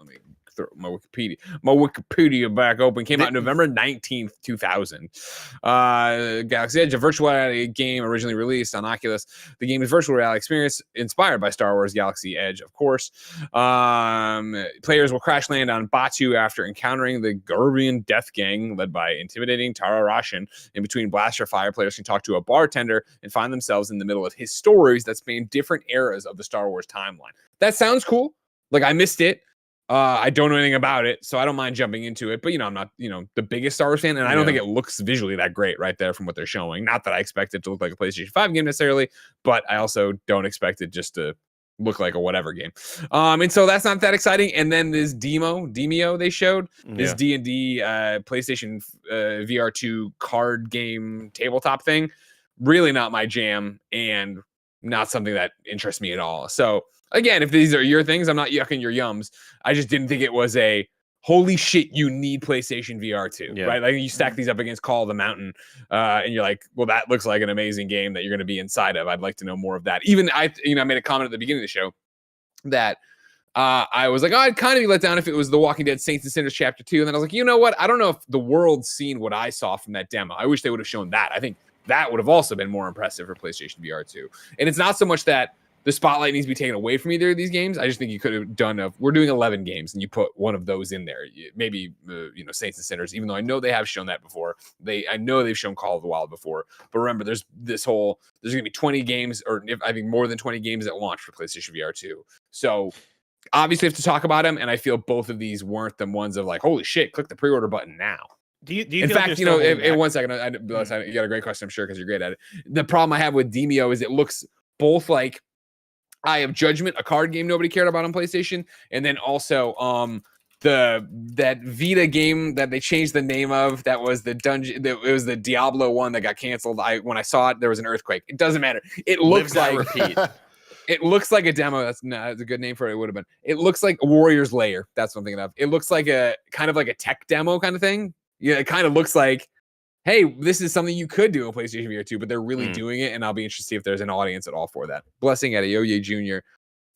throw my Wikipedia back open. Came out November 19th, 2000. Galaxy Edge, a virtual reality game originally released on Oculus. The game is virtual reality experience inspired by Star Wars Galaxy Edge, of course. Players will crash land on Batu after encountering the Gurbian Death Gang, led by intimidating Tara Rashin. In between blaster fire, players can talk to a bartender and find themselves in the middle of his stories that span different eras of the Star Wars timeline. That sounds cool. Like, I missed it. I don't know anything about it, so I don't mind jumping into it. But, you know, I'm not, you know, the biggest Star Wars fan, and I don't think it looks visually that great right there from what they're showing. Not that I expect it to look like a PlayStation 5 game necessarily, but I also don't expect it just to look like a whatever game. And so that's not that exciting. And then this Demeo they showed, this D&D PlayStation VR2 card game tabletop thing, really not my jam and not something that interests me at all. So again, if these are your things, I'm not yucking your yums. I just didn't think it was a holy shit, you need PlayStation VR 2, right? Like, you stack these up against Call of the Mountain, and you're like, well, that looks like an amazing game that you're going to be inside of. I'd like to know more of that. Even I made a comment at the beginning of the show that I was like, oh, I'd kind of be let down if it was The Walking Dead Saints and Sinners Chapter 2. And then I was like, you know what? I don't know if the world's seen what I saw from that demo. I wish they would have shown that. I think that would have also been more impressive for PlayStation VR 2. And it's not so much that the spotlight needs to be taken away from either of these games. I just think you could have done we're doing 11 games and you put one of those in there. Maybe Saints and Sinners, even though I know they have shown that before. I know they've shown Call of the Wild before. But remember, there's going to be 20 games, or I think more than 20 games at launch for PlayStation VR 2. So obviously, have to talk about them, and I feel both of these weren't the ones of like, holy shit, click the pre-order button now. Do you in fact, in 1 second, you got a great question, I'm sure, because you're great at it. The problem I have with Demeo is it looks both like Eye of Judgment, a card game nobody cared about on PlayStation, and then also that Vita game that they changed the name of, that was the dungeon, it was the Diablo one that got canceled. When I saw it, there was an earthquake. It doesn't matter. It looks like repeat. It looks like a demo. That's a good name for it. It would have been. It looks like a Warrior's Lair. That's what I'm thinking of. It looks like a kind of like a tech demo kind of thing. Yeah, it kind of looks like, hey, this is something you could do on PlayStation VR 2, but they're really doing it, and I'll be interested to see if there's an audience at all for that. Blessing at Ayoye Jr.,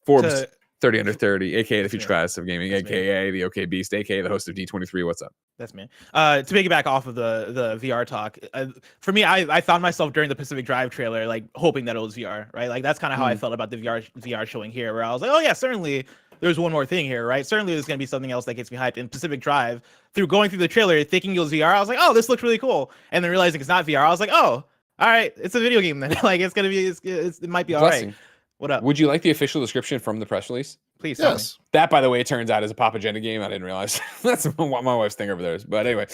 Forbes 30 under 30, aka the future class of gaming, aka the OK Beast, aka the host of D23. What's up? That's me. To piggyback off of the VR talk, for me, I found myself during the Pacific Drive trailer, like hoping that it was VR, right? Like that's kind of how I felt about the VR showing here, where I was like, oh yeah, certainly there's one more thing here, right? Certainly there's going to be something else that gets me hyped. In Pacific Drive, through going through the trailer, thinking it was VR, I was like, oh, this looks really cool. And then realizing it's not VR, I was like, oh, all right, it's a video game then. Like it might be all right. What up? Would you like the official description from the press release? Please tell me. That, by the way, it turns out is a Pop Agenda game. I didn't realize. That's what my wife's thing over there is. But anyway,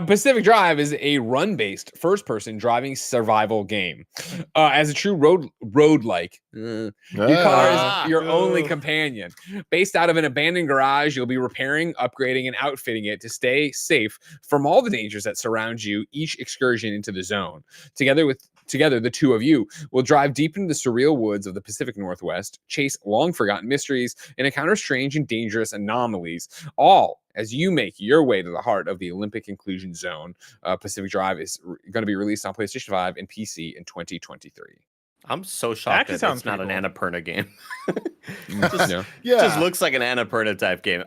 Pacific Drive is a run-based first-person driving survival game. As a true road-like, your car is your only companion. Based out of an abandoned garage, you'll be repairing, upgrading, and outfitting it to stay safe from all the dangers that surround you each excursion into the zone. Together, the two of you will drive deep into the surreal woods of the Pacific Northwest, chase long-forgotten mysteries, and encounter strange and dangerous anomalies, all as you make your way to the heart of the Olympic Inclusion Zone. Pacific Drive is going to be released on PlayStation 5 and PC in 2023. I'm so shocked that it's not an Annapurna game. Just looks like an Annapurna type game.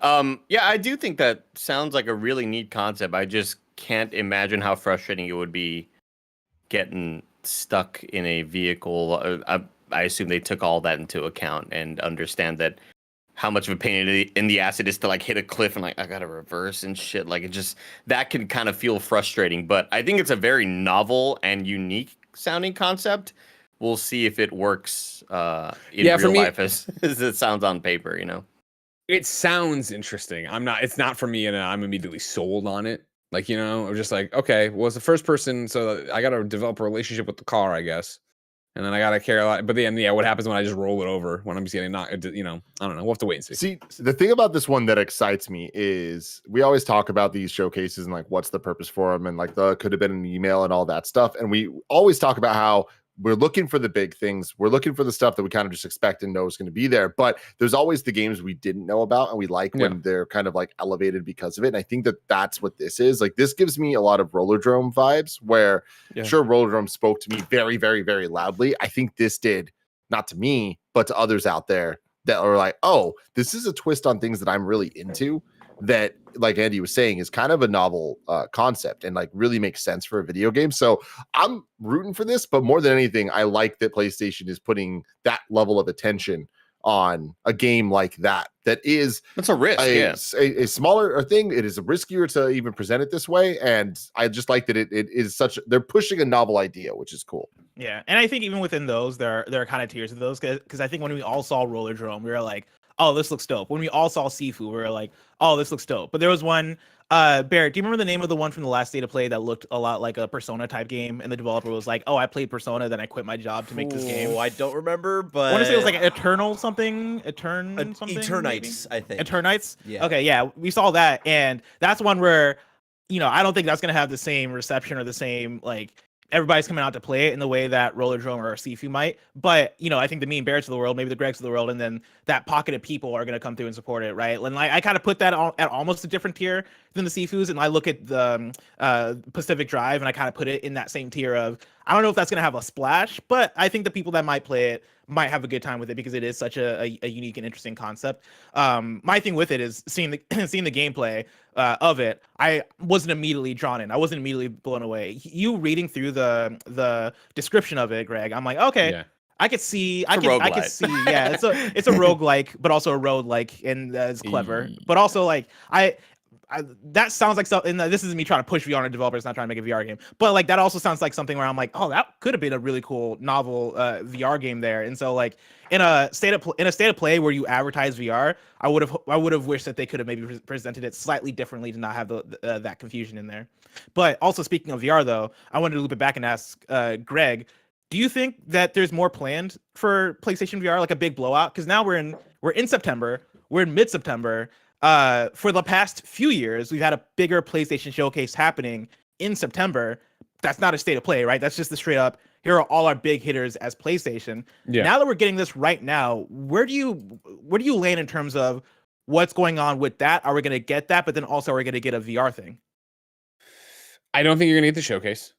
Yeah, I do think that sounds like a really neat concept. I just can't imagine how frustrating it would be getting stuck in a vehicle. I assume they took all that into account and understand that how much of a pain in the ass it is to like hit a cliff and like I gotta reverse and shit. Like it just, that can kind of feel frustrating. But I think it's a very novel and unique sounding concept. We'll see if it works in real life as it sounds on paper. It sounds interesting. It's not for me, and I'm immediately sold on it. Like, I'm just like, okay, well, it's the first person, so I got to develop a relationship with the car, I guess. And then I got to care a lot. But then, what happens when I just roll it over when I'm just getting knocked, I don't know. We'll have to wait and see. See, the thing about this one that excites me is we always talk about these showcases and like, what's the purpose for them? And like, could have been an email and all that stuff. And we always talk about how we're looking for the big things. We're looking for the stuff that we kind of just expect and know is going to be there. But there's always the games we didn't know about, and we like when they're kind of like elevated because of it. And I think that that's what this is. Like, this gives me a lot of Rollerdrome vibes, where sure, Rollerdrome spoke to me very, very, very loudly. I think this did, not to me, but to others out there that are like, oh, this is a twist on things that I'm really into. That, like Andy was saying, is kind of a novel concept and like really makes sense for a video game. So I'm rooting for this, but more than anything, I like that PlayStation is putting that level of attention on a game like that. That's a risk. A smaller thing. It is riskier to even present it this way, and I just like that it is such. They're pushing a novel idea, which is cool. Yeah, and I think even within those, there are kind of tiers of those, because I think when we all saw Rollerdrome, we were like, oh, this looks dope. When we all saw Sifu, we were like, oh, this looks dope. But there was one, Barrett, do you remember the name of the one from the last State of Play that looked a lot like a Persona type game? And the developer was like, oh, I played Persona, then I quit my job to make this game. I don't remember, but I want to say it was like Eternites, I think. Eternites? Yeah. Okay, yeah, we saw that. And that's one where, I don't think that's going to have the same reception or the same, like, everybody's coming out to play it in the way that Rollerdrome or Sifu might. But, I think the Me and Barretts of the world, maybe the Gregs of the world, and then that pocket of people are going to come through and support it, right? And I kind of put that at almost a different tier than the Sifus. And I look at the Pacific Drive, and I kind of put it in that same tier of, I don't know if that's going to have a splash, but I think the people that might play it might have a good time with it because it is such a unique and interesting concept. My thing with it is seeing the gameplay of it. I wasn't immediately drawn in. I wasn't immediately blown away. You reading through the description of it, Greg, I'm like, okay, I could see, It's a I could roguelite. see, yeah, it's a roguelike, but also a roguelike, and it's clever. But also like that sounds like something. This isn't me trying to push VR on developers, not trying to make a VR game, but like that also sounds like something where I'm like, oh, that could have been a really cool novel VR game there. And so like in a state of play where you advertise VR, I would have wished that they could have maybe presented it slightly differently to not have that confusion in there. But also speaking of VR though, I wanted to loop it back and ask Greg, do you think that there's more planned for PlayStation VR, like a big blowout? Because now we're in September, we're in mid-September. For the past few years, we've had a bigger PlayStation showcase happening in September. That's not a state of play, right? That's just the straight up, here are all our big hitters as PlayStation. Yeah. Now that we're getting this right now, where do you land in terms of what's going on with that? Are we going to get that? But then also, are we going to get a VR thing? I don't think you're going to get the showcase.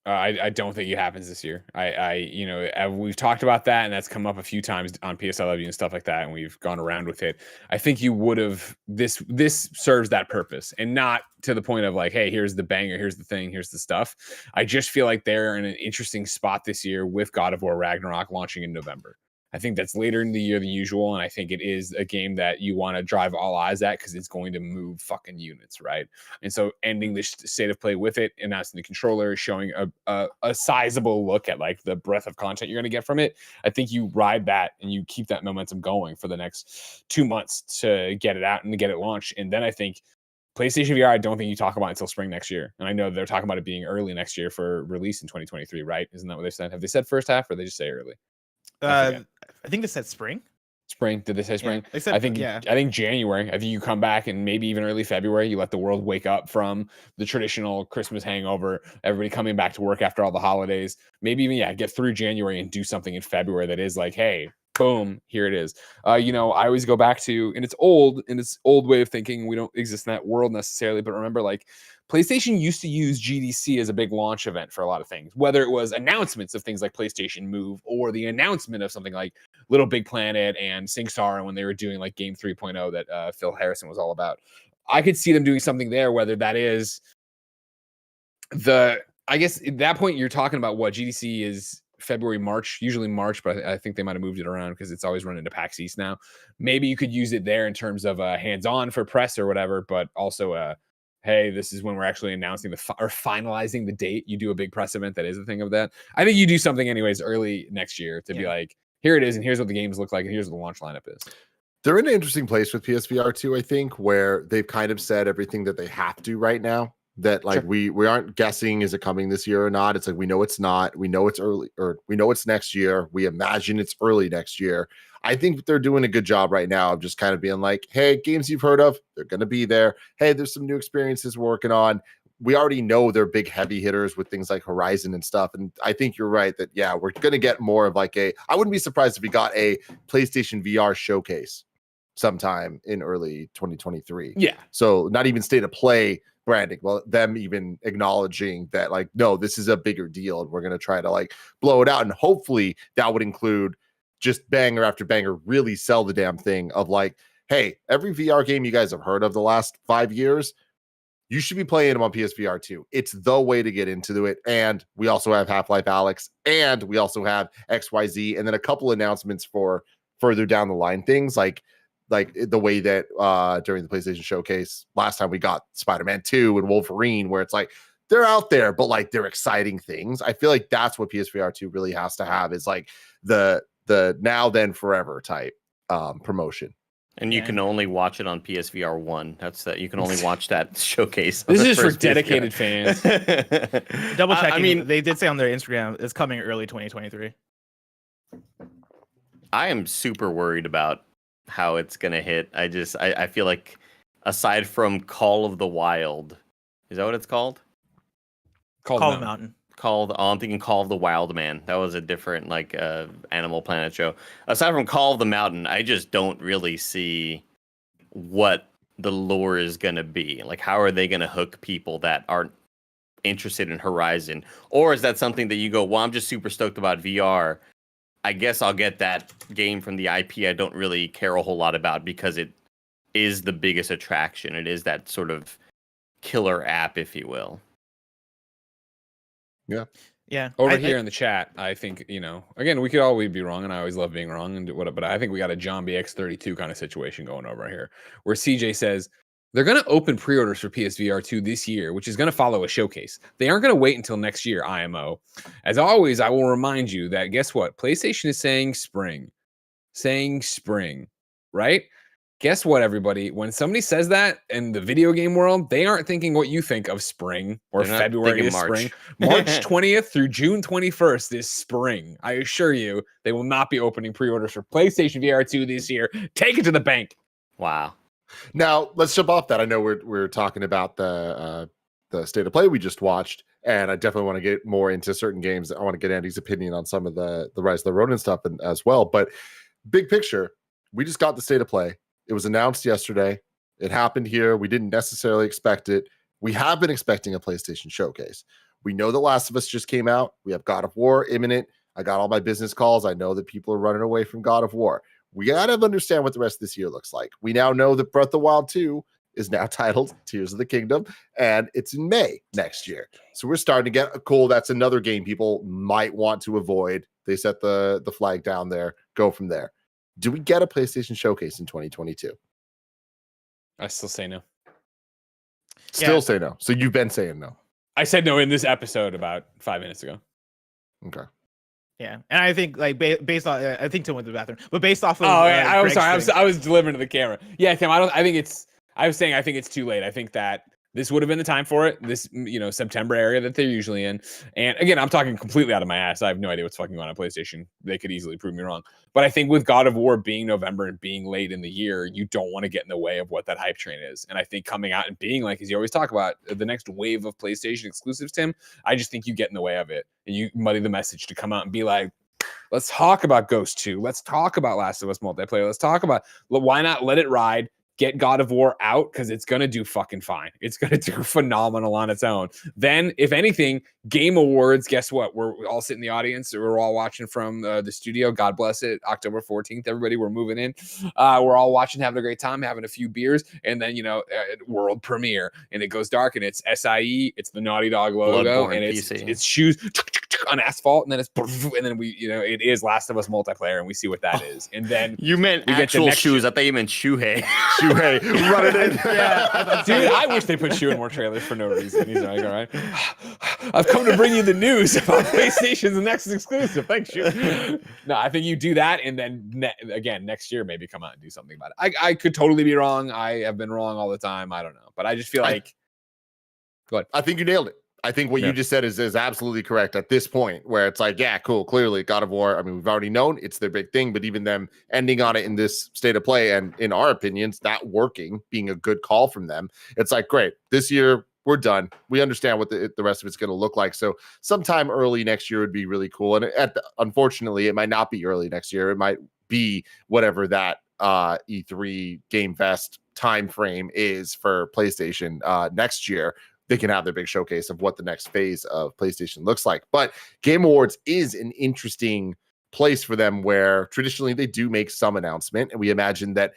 I don't think it happens this year. We've talked about that, and that's come up a few times on PSLW and stuff like that, and we've gone around with it. I think you would have this serves that purpose, and not to the point of like, hey, here's the banger, here's the thing, here's the stuff. I just feel like they're in an interesting spot this year with God of War Ragnarok launching in November. I think that's later in the year than usual, and I think it is a game that you want to drive all eyes at because it's going to move fucking units, right? And so ending this state of play with it, announcing the controller, showing a sizable look at like the breadth of content you're going to get from it, I think you ride that and you keep that momentum going for the next 2 months to get it out and to get it launched. And then I think PlayStation VR, I don't think you talk about until spring next year. And I know they're talking about it being early next year for release in 2023, right? Isn't that what they said? Have they said first half or they just say early? I think they said spring. Spring? Did they say spring? Yeah, they said, I think January. I think you come back and maybe even early February. You let the world wake up from the traditional Christmas hangover. Everybody coming back to work after all the holidays. Maybe even get through January and do something in February that is like, hey, boom, here it is. I always go back to, and it's old way of thinking. We don't exist in that world necessarily, but remember, like, PlayStation used to use GDC as a big launch event for a lot of things, whether it was announcements of things like PlayStation Move or the announcement of something like Little Big Planet and SingStar when they were doing like Game 3.0 that Phil Harrison was all about. I could see them doing something there, whether that is I guess at that point you're talking about what GDC is February, March, usually March, but I think they might have moved it around because it's always running to PAX East now. Maybe you could use it there in terms of hands-on for press or whatever, but also hey, this is when we're actually announcing or finalizing the date. You do a big press event that is a thing of that. I think you do something anyways early next year to be like, here it is, and here's what the games look like, and here's what the launch lineup is. They're in an interesting place with PSVR 2, I think, where they've kind of said everything that they have to right now. That like we aren't guessing, is it coming this year or not? It's like we know it's not. We know it's early, or we know it's next year. We imagine it's early next year. I think they're doing a good job right now of just kind of being like, hey, games you've heard of, they're going to be there. Hey, there's some new experiences we're working on. We already know they're big heavy hitters with things like Horizon and stuff. And I think you're right that, yeah, we're going to get more of like I wouldn't be surprised if we got a PlayStation VR showcase sometime in early 2023. Yeah. So not even state of play branding, well, them even acknowledging that like, no, this is a bigger deal and we're going to try to like blow it out. And hopefully that would include just banger after banger, really sell the damn thing of like, hey, every VR game you guys have heard of the last 5 years, you should be playing them on PSVR 2. It's the way to get into it. And we also have Half-Life Alyx, and we also have XYZ, and then a couple announcements for further down the line things like the way that during the PlayStation Showcase last time we got Spider-Man 2 and Wolverine, where it's like they're out there, but like they're exciting things. I feel like that's what PSVR 2 really has to have, is like the now then forever type promotion. And you can only watch it on PSVR 1. That's that. You can only watch that showcase. This is for dedicated fans. Double checking. I mean, they did say on their Instagram it's coming early 2023. I am super worried about how it's gonna hit. I feel like aside from Call of the Wild, is that what it's called? Call of the Mountain. I'm thinking Call of the Wild Man. That was a different like Animal Planet show. Aside from Call of the Mountain, I just don't really see what the lure is gonna be. Like, how are they gonna hook people that aren't interested in Horizon? Or is that something that you go, well, I'm just super stoked about VR. I guess I'll get that game from the IP I don't really care a whole lot about because it is the biggest attraction. It is that sort of killer app, if you will. Yeah. Yeah. Over here in the chat, I think, again, we could always be wrong, and I always love being wrong, but I think we got a John BX32 kind of situation going over here, where CJ says they're going to open pre-orders for PSVR 2 this year, which is going to follow a showcase. They aren't going to wait until next year, IMO. As always, I will remind you that, guess what? PlayStation is saying spring, right? Guess what, everybody? When somebody says that in the video game world, they aren't thinking what you think of spring or They're not February thinking is March. spring. March 20th through June 21st is spring. I assure you, they will not be opening pre-orders for PlayStation VR 2 this year. Take it to the bank. Wow. Now let's jump off that. I know we're talking about the state of play we just watched, and I definitely want to get more into certain games. I want to get Andy's opinion on some of the Rise of the Ronin stuff as well. But big picture, we just got the state of play. It was announced yesterday. It happened here. We didn't necessarily expect it. We have been expecting a PlayStation showcase. We know The Last of Us just came out. We have God of War imminent. I got all my business calls. I know that people are running away from God of War. We got to understand what the rest of this year looks like. We now know that Breath of the Wild 2 is now titled Tears of the Kingdom, and it's in May next year. So we're starting to get cool. That's another game people might want to avoid. They set the flag down there, go from there. Do we get a PlayStation showcase in 2022? I still say no. Still say no. So you've been saying no. I said no in this episode about 5 minutes ago. Okay. Yeah, and I think based on I think Tim went to the bathroom, but based off of I'm sorry, I was delivering to the camera. Yeah, Tim, I was saying I think it's too late. I think that this would have been the time for it. This, September area that they're usually in. And again, I'm talking completely out of my ass. I have no idea what's fucking going on PlayStation. They could easily prove me wrong. But I think with God of War being November and being late in the year, you don't want to get in the way of what that hype train is. And I think coming out and being like, as you always talk about, the next wave of PlayStation exclusives, Tim, I just think you get in the way of it. And you muddy the message to come out and be like, let's talk about Ghost 2. Let's talk about Last of Us multiplayer. Let's talk about, why not let it ride? Get God of War out, because it's going to do fucking fine. It's going to do phenomenal on its own. Then, if anything, Game Awards, guess what? We're all sitting in the audience. We're all watching from the studio. God bless it. October 14th, everybody, we're moving in. We're all watching, having a great time, having a few beers. And then, world premiere. And it goes dark, and it's SIE. It's the Naughty Dog logo. Bloodborne and it's shoes on asphalt. And then and then we, it is Last of Us multiplayer. And we see what that is. And then you meant actual shoes. I thought you meant Shuhei. Shuhei running in. Yeah. Dude, I wish they put Shu in more trailers for no reason. He's like, all right. I've come to bring you the news about PlayStation's next exclusive. Thanks, Shu. No, I think you do that, and then again next year maybe come out and do something about it. I could totally be wrong. I have been wrong all the time. I don't know, but I just feel like. Go ahead. I think you nailed it. I think what you just said is absolutely correct at this point, where it's like, yeah, cool. Clearly, God of War. I mean, we've already known it's their big thing, but even them ending on it in this state of play, and in our opinions, that working, being a good call from them, it's like, great. This year, we're done. We understand what the rest of it's going to look like. So sometime early next year would be really cool. And unfortunately, it might not be early next year. It might be whatever that E3 Game Fest time frame is for PlayStation next year. They can have their big showcase of what the next phase of PlayStation looks like. But Game Awards is an interesting place for them, where traditionally they do make some announcement, and we imagine that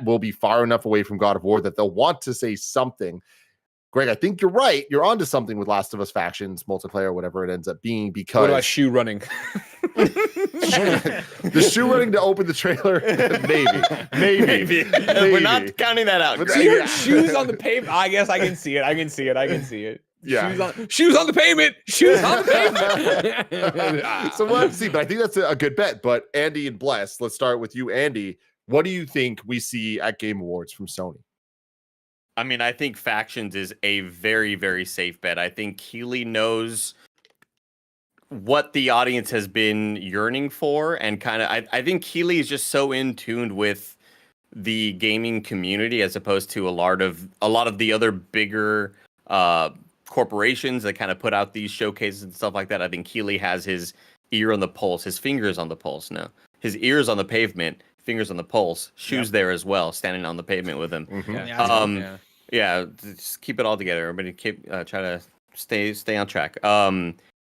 will be far enough away from God of War that they'll want to say something. Greg, I think you're right. You're onto something with Last of Us Factions, multiplayer, whatever it ends up being, because... What about Shu running? The Shu running to open the trailer? Maybe. We're not counting that out. Shoes on the pavement. I guess I can see it. Yeah. Shoes on the pavement. Shoes on the pavement. So we'll have to see, but I think that's a good bet. But Andy and Bless, let's start with you, Andy. What do you think we see at Game Awards from Sony? I mean, I think Factions is a very, very safe bet. I think Keighley knows what the audience has been yearning for, and kind of, I think Keighley is just so in tune with the gaming community as opposed to a lot of the other bigger corporations that kind of put out these showcases and stuff like that. I think Keighley has his ear on the pulse, his fingers on the pulse now. His ears on the pavement, fingers on the pulse, shoes there as well, standing on the pavement with him. Mm-hmm. Yeah, just keep it all together. Everybody try to stay on track.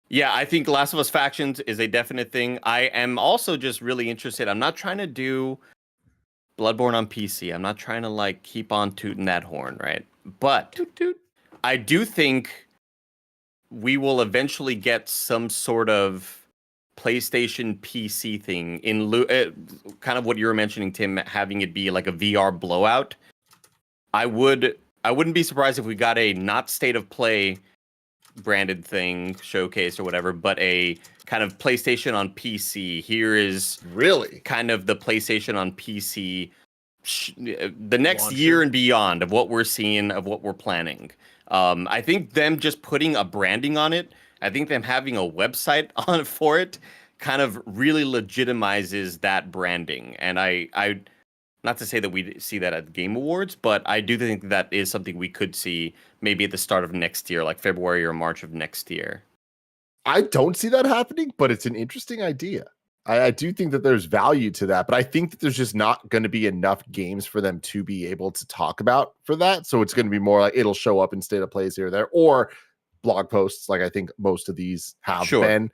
Yeah, I think Last of Us Factions is a definite thing. I am also just really interested. I'm not trying to do Bloodborne on PC. I'm not trying to keep on tooting that horn, right? But I do think we will eventually get some sort of PlayStation PC thing in kind of what you were mentioning, Tim, having it be like a VR blowout. I wouldn't be surprised if we got a not State of Play branded thing showcase or whatever, but a kind of PlayStation on PC. Here is really kind of the PlayStation on PC the next year and beyond of what we're seeing, of what we're planning. I think them just putting a branding on it, I think them having a website on it for it kind of really legitimizes that branding. And I not to say that we see that at the Game Awards, but I do think that is something we could see maybe at the start of next year, like February or March of next year. I don't see that happening, but it's an interesting idea. I do think that there's value to that, but I think that there's just not going to be enough games for them to be able to talk about for that. So it's going to be more like it'll show up in State of Plays here or there, or blog posts, like I think most of these have been,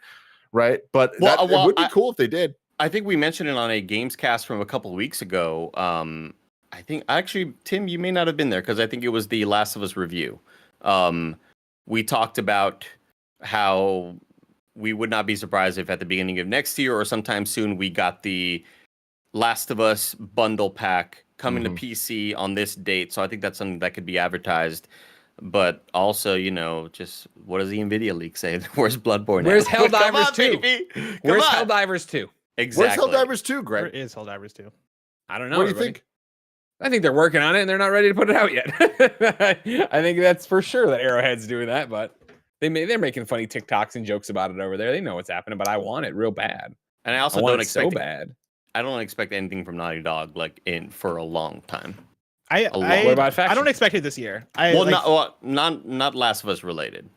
right? But it would be cool if they did. I think we mentioned it on a Gamescast from a couple of weeks ago. I think actually, Tim, you may not have been there because I think it was the Last of Us review. We talked about how we would not be surprised if at the beginning of next year or sometime soon we got the Last of Us bundle pack coming to PC on this date. So I think that's something that could be advertised. But also, just what does the NVIDIA leak say? Where's Bloodborne? Where's Helldivers 2? Baby. Where's Helldivers 2? Exactly. Where's Helldivers 2, Greg? Where is Helldivers 2? I don't know. What do you think? I think they're working on it and they're not ready to put it out yet. I think that's for sure that Arrowhead's doing that, but they're making funny TikToks and jokes about it over there. They know what's happening, but I want it real bad. And I also want don't it expect so bad. I don't expect anything from Naughty Dog for a long time. What about Factions? I don't expect it this year. Not Last of Us related.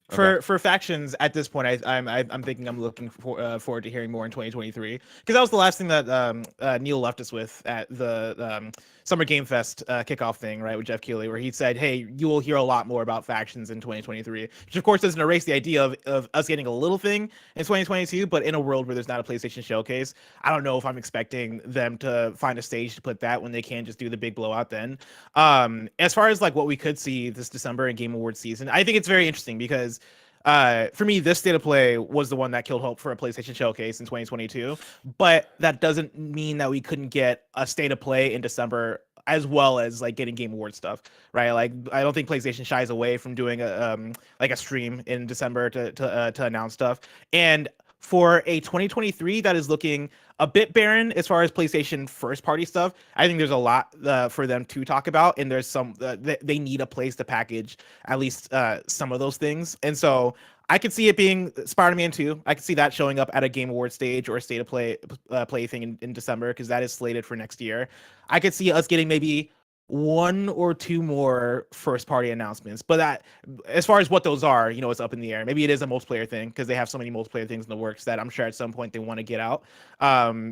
For Factions at this point, I'm thinking I'm looking forward to hearing more in 2023 because that was the last thing that Neil left us with at the Summer Game Fest kickoff thing, right, with Jeff Keighley, where he said, "Hey, you will hear a lot more about Factions in 2023," which of course doesn't erase the idea of us getting a little thing in 2022, but in a world where there's not a PlayStation showcase, I don't know if I'm expecting them to find a stage to put that when they can just do the big blowout then. As far as like what we could see this December in Game Awards season, I think it's very interesting because for me, this State of Play was the one that killed hope for a PlayStation showcase in 2022, but that doesn't mean that we couldn't get a State of Play in December as well as like getting Game Awards stuff, right? Like I don't think PlayStation shies away from doing a stream in December to announce stuff. And for a 2023 that is looking a bit barren as far as PlayStation first party stuff, I think there's a lot for them to talk about, and there's some they need a place to package at least some of those things. And so I could see it being Spider-Man 2. I could see that showing up at a Game Awards stage or a State of Play thing in December because that is slated for next year. I could see us getting maybe one or two more first party announcements, but that as far as what those are, it's up in the air. Maybe it is a multiplayer thing because they have so many multiplayer things in the works that I'm sure at some point they want to get out.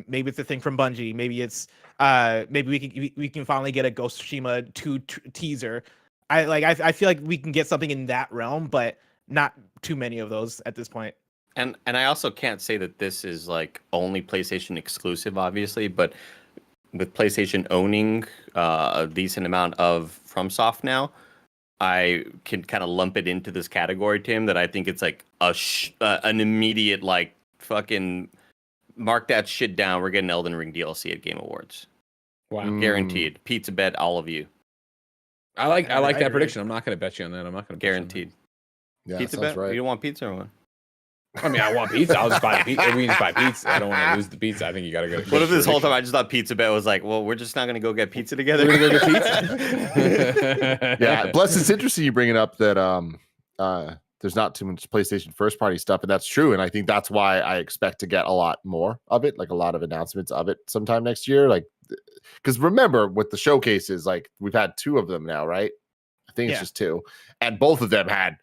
Maybe it's a thing from Bungie. Maybe it's maybe we can finally get a Ghost of Tsushima 2 teaser. I feel like we can get something in that realm, but not too many of those at this point. And I also can't say that this is like only PlayStation exclusive, obviously, but with PlayStation owning a decent amount of FromSoft now, I can kind of lump it into this category, Tim, that I think it's like an immediate like fucking mark that shit down. We're getting Elden Ring DLC at Game Awards. Wow. Guaranteed. Pizza bet, all of you. I like that prediction. I'm not going to bet you on that. I'm not going to guaranteed. Yeah, pizza bet? Right. You don't want pizza or what? I mean, I want pizza. I'll just buy pizza. We just buy pizza. I don't want to lose the pizza. I think you got to go. What if this whole time I just thought Pizza Bet was like, well, we're just not going to go get pizza together? We're going to go get pizza? Yeah. Plus, it's interesting you bringing up that there's not too much PlayStation first party stuff, and that's true. And I think that's why I expect to get a lot more of it, like a lot of announcements of it sometime next year. Like, because remember with the showcases, like we've had 2 of them now, right? I think it's just 2, and both of them had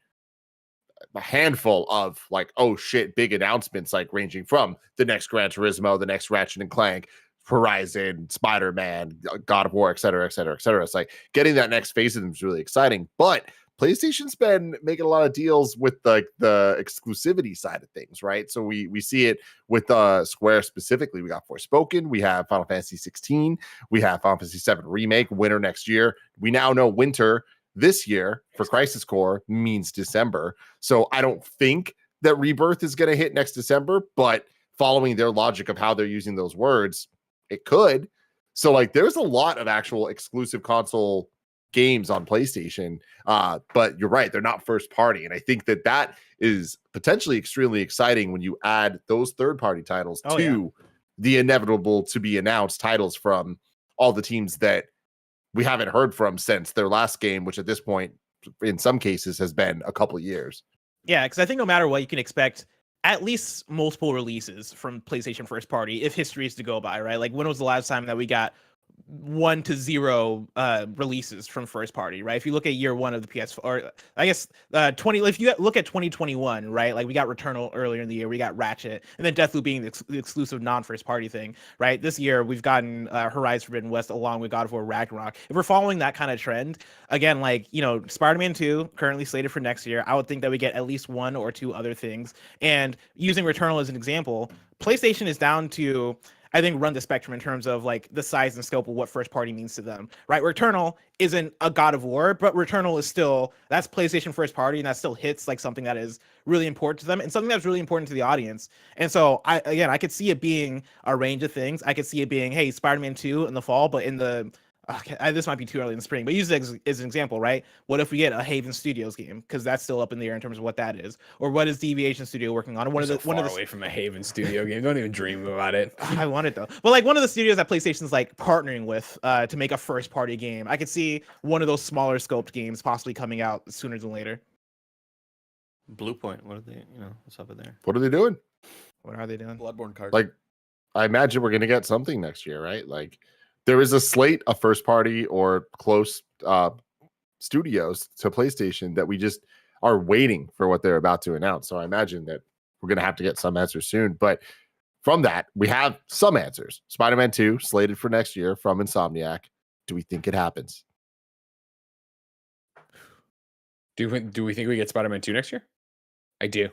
a handful of like, oh shit, big announcements, like ranging from the next Gran Turismo, the next Ratchet and Clank, Horizon, Spider-Man, God of War, et cetera, et cetera, et cetera. It's like getting that next phase of them is really exciting. But PlayStation's been making a lot of deals with like the exclusivity side of things, right? So we see it with Square specifically. We got Forspoken, we have Final Fantasy 16, we have Final Fantasy 7 Remake, winter next year. We now know winter this year for Crisis Core means December. So I don't think that Rebirth is going to hit next December, but following their logic of how they're using those words, it could. So like there's a lot of actual exclusive console games on PlayStation, but you're right, they're not first party, and I think that is potentially extremely exciting when you add those third-party titles to the inevitable to be announced titles from all the teams that we haven't heard from since their last game, which at this point in some cases has been a couple years. Yeah, because I think no matter what, you can expect at least multiple releases from PlayStation first party if history is to go by, right? Like when was the last time that we got 1 to 0 releases from first party, right? If you look at year one of the PS, or I guess 20, if you look at 2021, right? Like we got Returnal earlier in the year, we got Ratchet, and then Deathloop being the exclusive non-first party thing, right? This year we've gotten Horizon Forbidden West along with God of War Ragnarok. If we're following that kind of trend, again, like, you know, Spider-Man 2 currently slated for next year, I would think that we get at least 1 or 2 other things. And using Returnal as an example, PlayStation is down to, I think, run the spectrum in terms of like the size and scope of what first party means to them, right? Returnal isn't a God of War, but Returnal is still, that's PlayStation first party, and that still hits like something that is really important to them and something that's really important to the audience. And so I could see it being a range of things. I could see it being, hey, Spider-Man 2 in the fall, but in the, this might be too early in the spring, but use it as an example, right? What if we get a Haven Studios game? Because that's still up in the air in terms of what that is. Or what is Deviation Studio working on? One of the away from a Haven Studio game. Don't even dream about it. I want it though. But like one of the studios that PlayStation's like partnering with to make a first party game. I could see one of those smaller scoped games possibly coming out sooner than later. Blue Point, what are they? You know, what's up with there? What are they doing? What are they doing? Bloodborne cards. Like, I imagine we're going to get something next year, right? Like, there is a slate of first party or close studios to PlayStation that we just are waiting for what they're about to announce. So I imagine that we're going to have to get some answers soon. But from that, we have some answers. Spider-Man 2 slated for next year from Insomniac. Do we think it happens? Do we think we get Spider-Man 2 next year? I do.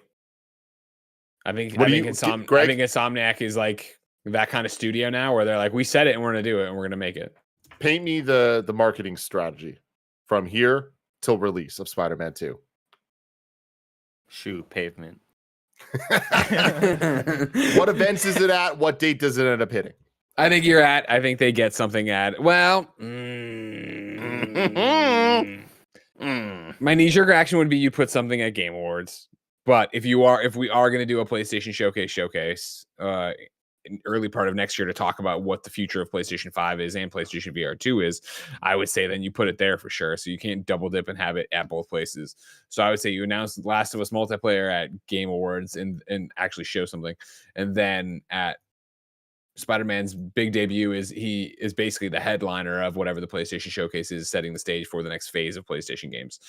I think Insomniac is like that kind of studio now where they're like, we said it and we're going to do it and we're going to make it. Paint me the marketing strategy from here till release of Spider-Man 2. Shoe pavement. What events is it at? What date does it end up hitting? I think they get something at, well, my knee-jerk reaction would be you put something at Game Awards. But if we are going to do a PlayStation showcase in early part of next year to talk about what the future of PlayStation 5 is and PlayStation VR 2 is, I would say then you put it there for sure. So you can't double dip and have it at both places. So I would say you announce Last of Us multiplayer at Game Awards and actually show something. And then at Spider-Man's big debut he is basically the headliner of whatever the PlayStation showcase is, setting the stage for the next phase of PlayStation games.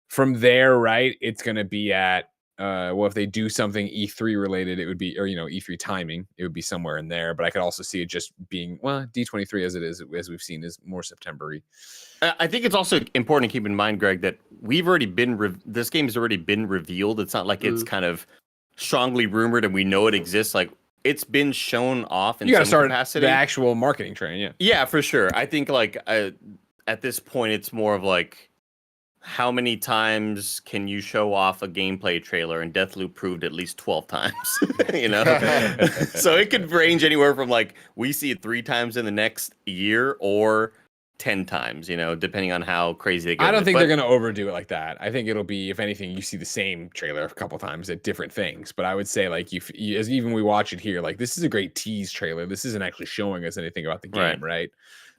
From there, right, it's going to be at, if they do something E3 related, it would be, or, E3 timing, it would be somewhere in there. But I could also see it just being, D23 as it is, as we've seen, is more September-y. I think it's also important to keep in mind, Greg, that we've already been, this game has already been revealed. It's not like it's kind of strongly rumored and we know it exists. Like, it's been shown off in some capacity. The actual marketing train, yeah. Yeah, for sure. I think, like, at this point, it's more of like, how many times can you show off a gameplay trailer? And Deathloop proved at least 12 times, So it could range anywhere from like, we see it 3 times in the next year or 10 times, depending on how crazy they go. I don't think they're going to overdo it like that. I think it'll be, if anything, you see the same trailer a couple times at different things. But I would say, like, as even we watch it here, like, this is a great tease trailer. This isn't actually showing us anything about the game, right?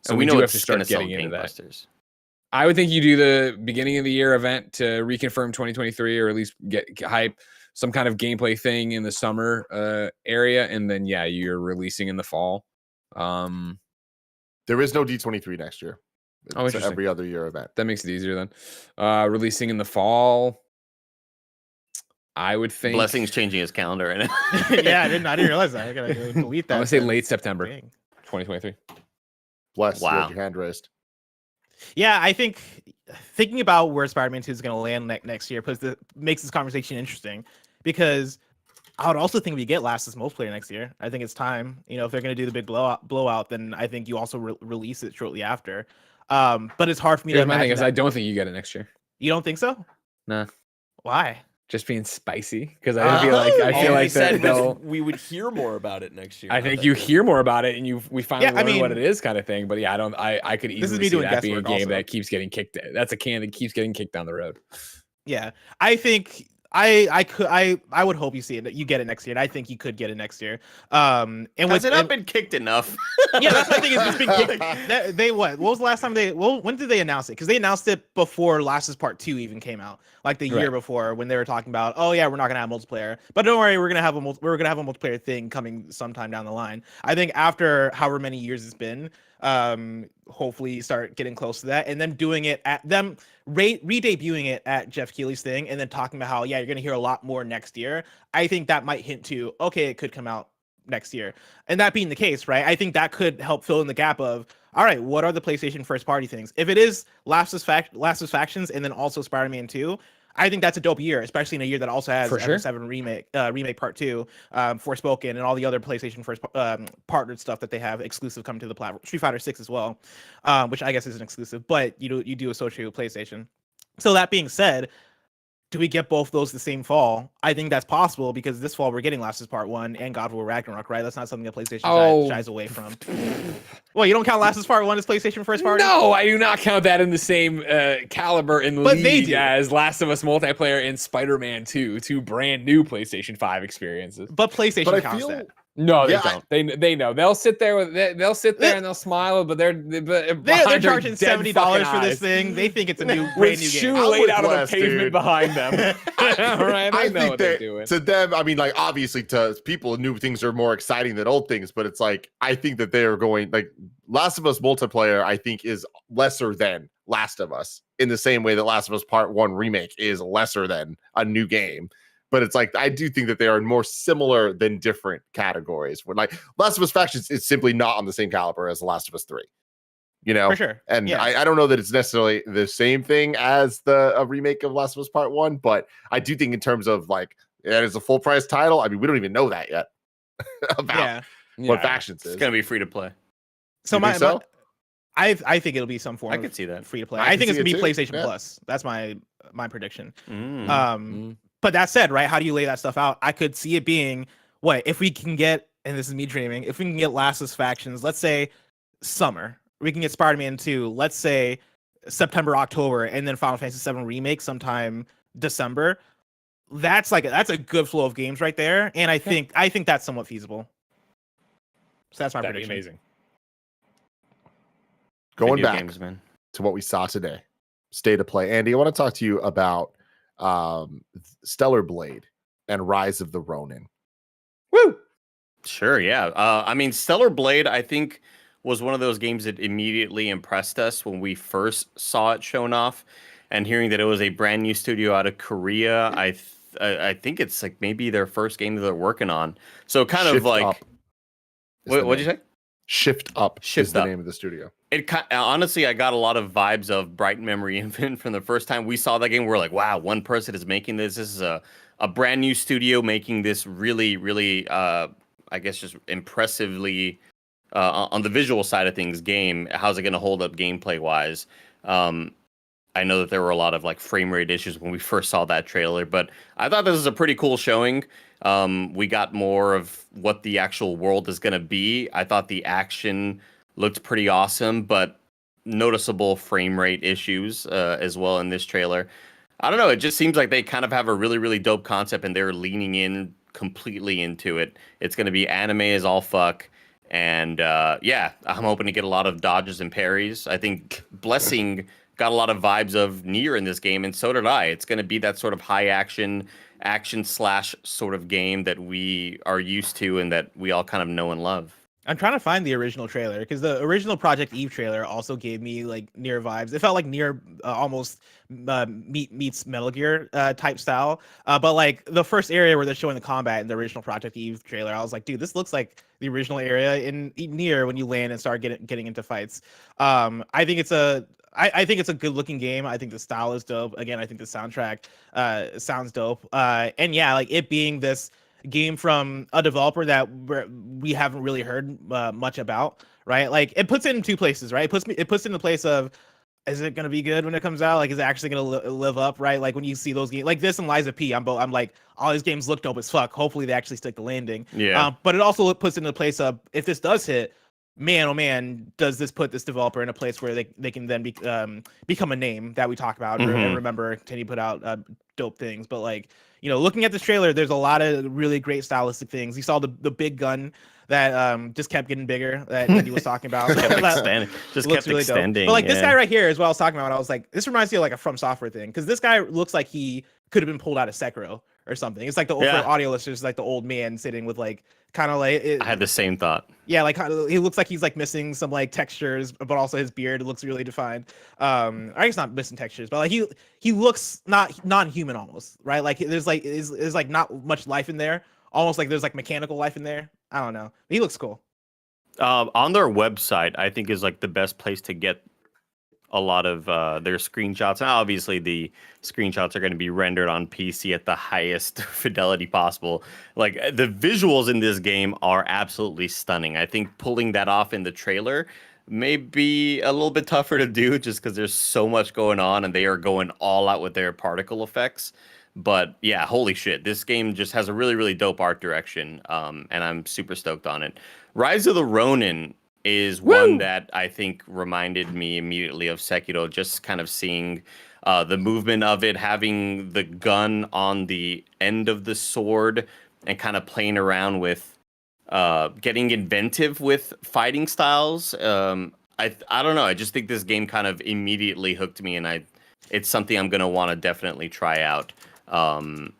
So and we know do it's have to start gonna getting into that. I would think you do the beginning of the year event to reconfirm 2023, or at least get hype, some kind of gameplay thing in the summer area, and then you're releasing in the fall. There is no D23 next year. It's every other year event. That makes it easier then. Releasing in the fall, I would think. Blessing's changing his calendar, and yeah, I didn't realize that. I gotta go delete that. I would say late September, 2023. Bless, you had your hand raised. Yeah, I think thinking about where Spider-Man 2 is going to land next year makes this conversation interesting, because I would also think we get Last of Us multiplayer next year. I think it's time. If they're going to do the big blowout, then I think you also release it shortly after. But it's hard for me Here's to my thing imagine is that. I don't think you get it next year. You don't think so? Nah. Why? Just being spicy because I feel like that they'll. We would hear more about it next year. I think you hear more about it and we finally learn what it is, kind of thing. But yeah, I could easily see that being a game that keeps getting kicked. That's a can that keeps getting kicked down the road. Yeah, I think I would hope you see it. You get it next year, and I think you could get it next year. And has it not been kicked enough? Yeah, that's my thing. Is it's been kicked. They what? What was the last time they? Well, when did they announce it? Because they announced it before Last of Us Part 2 even came out, like the year before, when they were talking about, oh yeah, we're not gonna have multiplayer, but don't worry, we're gonna have a multiplayer thing coming sometime down the line. I think after however many years it's been, hopefully start getting close to that, and then doing it at them re-debuting it at Jeff Keighley's thing, and then talking about how you're gonna hear a lot more next year. I think that might hint to, okay, it could come out next year. And that being the case, right, I think that could help fill in the gap of, all right, what are the PlayStation first party things? If it is Last of Us Factions and then also Spider-Man 2, I think that's a dope year, especially in a year that also has Episode 7 remake part 2, Forspoken, and all the other PlayStation first partnered stuff that they have exclusive coming to the platform. Street Fighter 6 as well, which I guess isn't exclusive, but you do associate with PlayStation. So that being said, do we get both those the same fall? I think that's possible because this fall we're getting Last of Us Part 1 and God of War Ragnarok, right? That's not something that PlayStation shies away from. Well, you don't count Last of Us Part 1 as PlayStation first party? No, I do not count that in the same caliber in league as Last of Us multiplayer and Spider-Man 2, two brand new PlayStation 5 experiences. But PlayStation counts that. No, they don't. They know. They'll sit there and they'll smile, but they're charging $70 for this thing. They think it's a brand new game. Shoe laid out on the pavement behind them. All right, I know what they're doing. To them, I mean, like obviously to people, new things are more exciting than old things, but it's like I think that they are going like Last of Us multiplayer. I think is lesser than Last of Us in the same way that Last of Us Part 1 remake is lesser than a new game. But it's like I do think that they are more similar than different categories. When like Last of Us Factions is simply not on the same caliber as The Last of Us 3. You know, for sure. And I don't know that it's necessarily the same thing as a remake of Last of Us Part 1, but I do think in terms of like it is a full price title. I mean, we don't even know that yet about what Factions is. It's gonna be free to play. So I think it'll be some form. I could see that free to play. I think it's gonna be PlayStation Plus. That's my prediction. But that said, right, how do you lay that stuff out? I could see it being, if we can get, and this is me dreaming, if we can get Last of Us Factions, let's say summer, we can get Spider-Man 2, let's say September, October, and then Final Fantasy 7 Remake sometime December. That's a good flow of games right there, and I think that's somewhat feasible. So that's my prediction. Amazing. Going back to what we saw today, State of Play. Andy, I want to talk to you about Stellar Blade and Rise of the Ronin. Woo! Sure, yeah. I mean, Stellar Blade, I think, was one of those games that immediately impressed us when we first saw it shown off. And hearing that it was a brand new studio out of Korea, I think it's like maybe their first game that they're working on. So kind of like, what'd you say? Shift Up is the name of the studio. Honestly, I got a lot of vibes of Bright Memory Infant from the first time we saw that game. We're like, wow, one person is making this. This is a brand new studio making this really, really, I guess, just impressively on the visual side of things game. How's it going to hold up gameplay wise? I know that there were a lot of like frame rate issues when we first saw that trailer, but I thought this was a pretty cool showing. We got more of what the actual world is going to be. I thought the action looked pretty awesome, but noticeable frame rate issues as well in this trailer. I don't know. It just seems like they kind of have a really, really dope concept and they're leaning in completely into it. It's going to be anime as all fuck. And I'm hoping to get a lot of dodges and parries. I think Blessing got a lot of vibes of Nier in this game, and so did I. It's going to be that sort of high action slash sort of game that we are used to and that we all kind of know and love. I'm trying to find the original trailer because the original Project Eve trailer also gave me like Nier vibes. It felt like Nier almost meets Metal Gear type style. But like the first area where they're showing the combat in the original Project Eve trailer, I was like, dude, this looks like the original area in Nier when you land and start getting into fights. I think it's a good looking game. I think the style is dope. Again, I think the soundtrack sounds dope. And yeah, like it being this game from a developer that we haven't really heard much about, right? Like it puts it in two places, right? It puts it in the place of, is it gonna be good when it comes out? Like, is it actually gonna live up, right? Like when you see those games, like this and Lies of P, I'm like, all these games look dope as fuck. Hopefully they actually stick the landing. Yeah. But it also puts it in the place of, if this does hit, man, oh man, does this put this developer in a place where they can then become a name that we talk about and remember, continue to put out dope things. But like, you know, looking at this trailer, there's a lot of really great stylistic things. You saw the big gun that just kept getting bigger that he was talking about. Just kept really extending. Dope. But like this guy right here is what I was talking about. I was like, this reminds me of like a From Software thing, because this guy looks like he could have been pulled out of Sekiro or something. It's like the for audio listeners, like the old man sitting with like kind of like I had the same thought. Yeah, like he looks like he's like missing some like textures, but also his beard looks really defined. I guess not missing textures, but like he looks not non-human almost, right? Like there's like not much life in there, almost like there's like mechanical life in there. I don't know. He looks cool. On their website, I think is like the best place to get a lot of their screenshots. Now, obviously, the screenshots are going to be rendered on PC at the highest fidelity possible. Like the visuals in this game are absolutely stunning. I think pulling that off in the trailer may be a little bit tougher to do, just because there's so much going on and they are going all out with their particle effects. But yeah, holy shit, this game just has a really, really dope art direction, and I'm super stoked on it. Rise of the Ronin is one that I think reminded me immediately of Sekiro, just kind of seeing the movement of it, having the gun on the end of the sword, and kind of playing around with getting inventive with fighting styles. I don't know, I just think this game kind of immediately hooked me, and it's something I'm going to want to definitely try out. I'm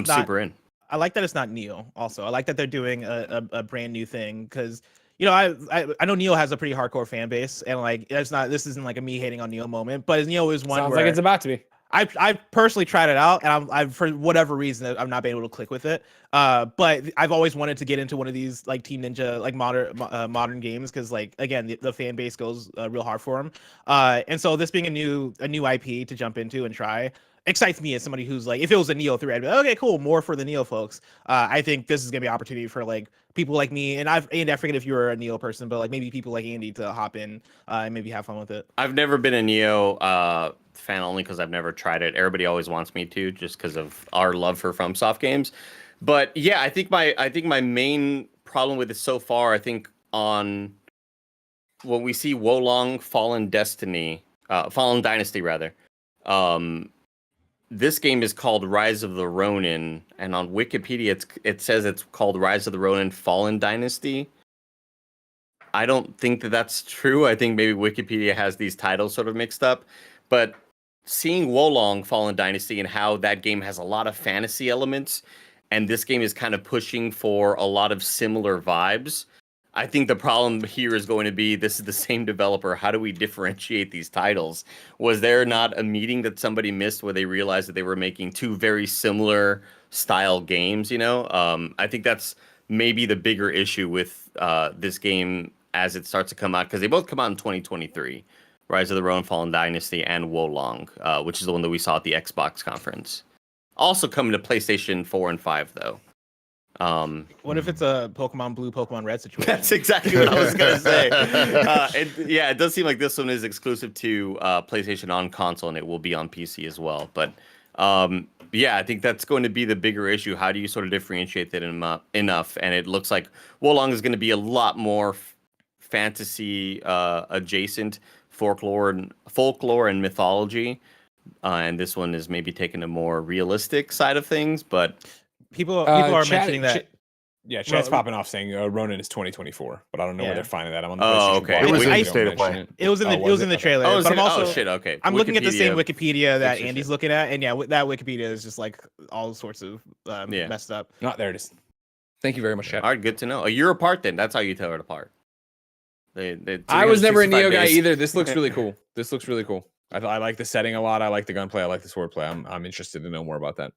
super in. I like that it's not Neo. Also, I like that they're doing a brand new thing, because you know I know Neo has a pretty hardcore fan base, and like this isn't like a me hating on Neo moment, but Neo is one. Sounds like it's about to be. I personally tried it out, and I've for whatever reason I've not been able to click with it. But I've always wanted to get into one of these like Team Ninja like modern games, because like again the fan base goes real hard for them. And so this being a new IP to jump into and try excites me as somebody who's like, if it was a Neo 3, I'd be like, okay, cool, more for the Neo folks. I think this is gonna be an opportunity for like people like me, and I forget if you were a Neo person, but like maybe people like Andy to hop in and maybe have fun with it. I've never been a Neo fan, only because I've never tried it. Everybody always wants me to, just because of our love for FromSoft games. But yeah, I think my main problem with it so far, I think on when we see Wolong Fallen Dynasty rather, this game is called Rise of the Ronin, and on Wikipedia it says it's called Rise of the Ronin Fallen Dynasty. I don't think that that's true. I think maybe Wikipedia has these titles sort of mixed up. But seeing Wolong Fallen Dynasty and how that game has a lot of fantasy elements, and this game is kind of pushing for a lot of similar vibes, I think the problem here is going to be, this is the same developer. How do we differentiate these titles? Was there not a meeting that somebody missed where they realized that they were making two very similar style games, you know? I think that's maybe the bigger issue with this game as it starts to come out, because they both come out in 2023. Rise of the Ronin Fallen Dynasty and Wolong, which is the one that we saw at the Xbox conference. Also coming to PlayStation 4 and 5, though. What if it's a Pokemon Blue, Pokemon Red situation? That's exactly what I was going to say. It does seem like this one is exclusive to PlayStation on console, and it will be on PC as well. But I think that's going to be the bigger issue. How do you sort of differentiate that enough? And it looks like Wolong is going to be a lot more fantasy adjacent, folklore and mythology. And this one is maybe taking a more realistic side of things, but people are mentioning that. Chat's popping off saying Ronin is 2024, but I don't know where they're finding that. I'm on the okay. It was in State of Play. It was in the trailer. But I'm also okay. I'm looking at the same Wikipedia that Andy's looking at, and that Wikipedia is just like all sorts of messed up. Not there it is. Thank you very much, Chat. All right, good to know. You're apart then. That's how you tell it apart. I was never a Neo guy either. This looks really cool. I like the setting a lot. I like the gunplay. I like the swordplay. I'm interested to know more about that.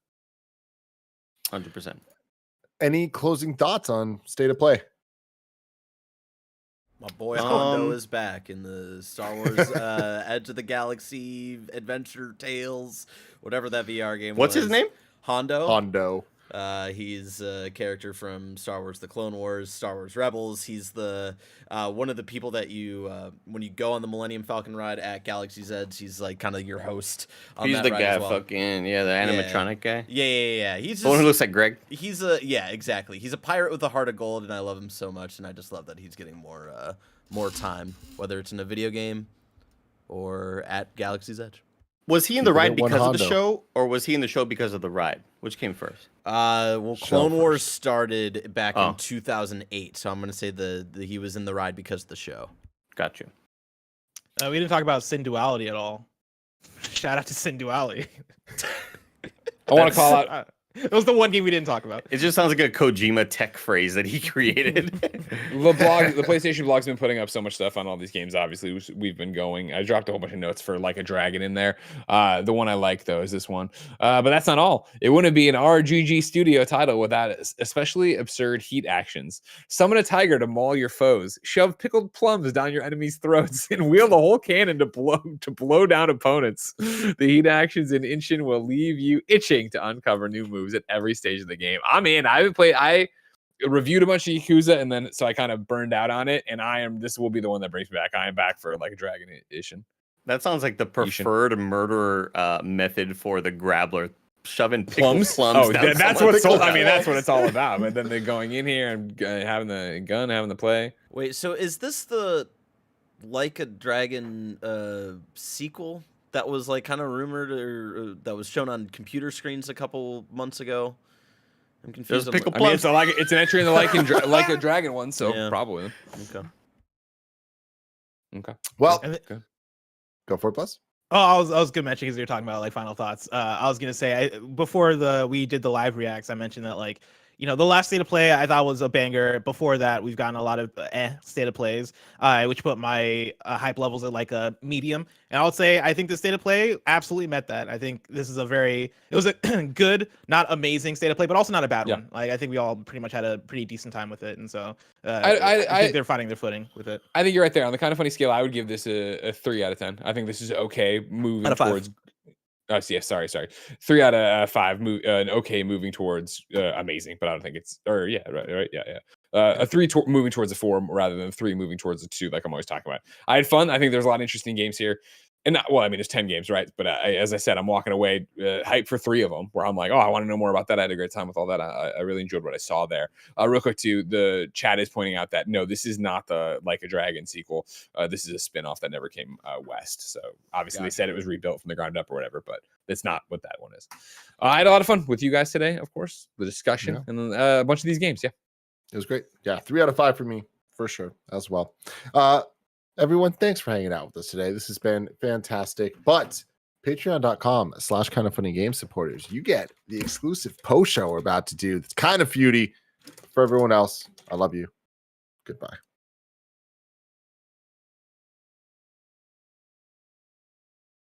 100%. Any closing thoughts on State of Play? My boy Hondo is back in the Star Wars Edge of the Galaxy Adventure Tales, whatever that VR game was. What's his name? Hondo. He's a character from Star Wars: The Clone Wars, Star Wars Rebels. He's the one of the people that you when you go on the Millennium Falcon ride at Galaxy's Edge, he's like kind of your host. On He's that the ride guy, as well. fucking the animatronic guy. Yeah. He's the one who looks like Greg. He's exactly. He's a pirate with a heart of gold, and I love him so much. And I just love that he's getting more time, whether it's in a video game or at Galaxy's Edge. Was he in the ride because of the show, or was he in the show because of the ride? Which came first? Well, Clone Wars started back in 2008, so I'm gonna say he was in the ride because of the show. Got you. We didn't talk about Synduality at all. Shout out to Synduality. I want to call out. It was the one game we didn't talk about. It just sounds like a Kojima tech phrase that he created. The PlayStation blog's been putting up so much stuff on all these games. Obviously, we've been going. I dropped a whole bunch of notes for Like a Dragon in there. The one I like though is this one. But that's not all. It wouldn't be an RGG Studio title without especially absurd heat actions. Summon a tiger to maul your foes. Shove pickled plums down your enemies' throats and wield a whole cannon to blow down opponents. The heat actions in Ishin will leave you itching to uncover new moves at every stage of the game. I'm in. I reviewed a bunch of Yakuza, and then so I kind of burned out on it, and this will be the one that brings me back. I am back for Like a Dragon Ishin. That sounds like the preferred murderer method for the Grappler, shoving plums. Oh, that's what it's all. I mean, that's what it's all about. But then they're going in here and having the gun, having the play. Wait, so is this the Like a Dragon sequel that was like kind of rumored or that was shown on computer screens a couple months ago? I'm confused. It's an entry in the Like a Dragon one, so yeah. Probably. Okay. Well, go for it, Buzz. Oh, I was gonna mention because you're talking about like final thoughts. I was gonna say before we did the live reacts, I mentioned that like the last state of play I thought was a banger. Before that, we've gotten a lot of state of plays, which put my hype levels at like a medium. And I would say I think the state of play absolutely met that. I think this is it was a good, not amazing state of play, but also not a bad one. Like I think we all pretty much had a pretty decent time with it, and so I think they're finding their footing with it. I think you're right there on the KindaFunny scale. I would give this a 3 out of 10. I think this is okay moving towards. Oh, yeah, sorry. 3 out of 5. Okay, moving towards amazing, but I don't think it's. Or yeah, right, yeah. A 3 moving towards a 4 rather than 3 moving towards a 2, like I'm always talking about. I had fun. I think there's a lot of interesting games here, and there's 10 games, right? But as I said, I'm walking away hyped for 3 of them, where I'm like, oh, I want to know more about that. I had a great time with all that. I really enjoyed what I saw there. Real quick, too, the chat is pointing out that no, this is not the Like a Dragon sequel. This is a spinoff that never came west. So obviously they said it was rebuilt from the ground up or whatever, but that's not what that one is. I had a lot of fun with you guys today, of course, the discussion and then a bunch of these games. Yeah, it was great. Yeah, 3 out of 5 for me for sure as well. Everyone, thanks for hanging out with us today. This has been fantastic. But patreon.com/KindaFunnyGame supporters, you get the exclusive post show we're about to do. It's kind of feudy. For everyone else, I love you. Goodbye.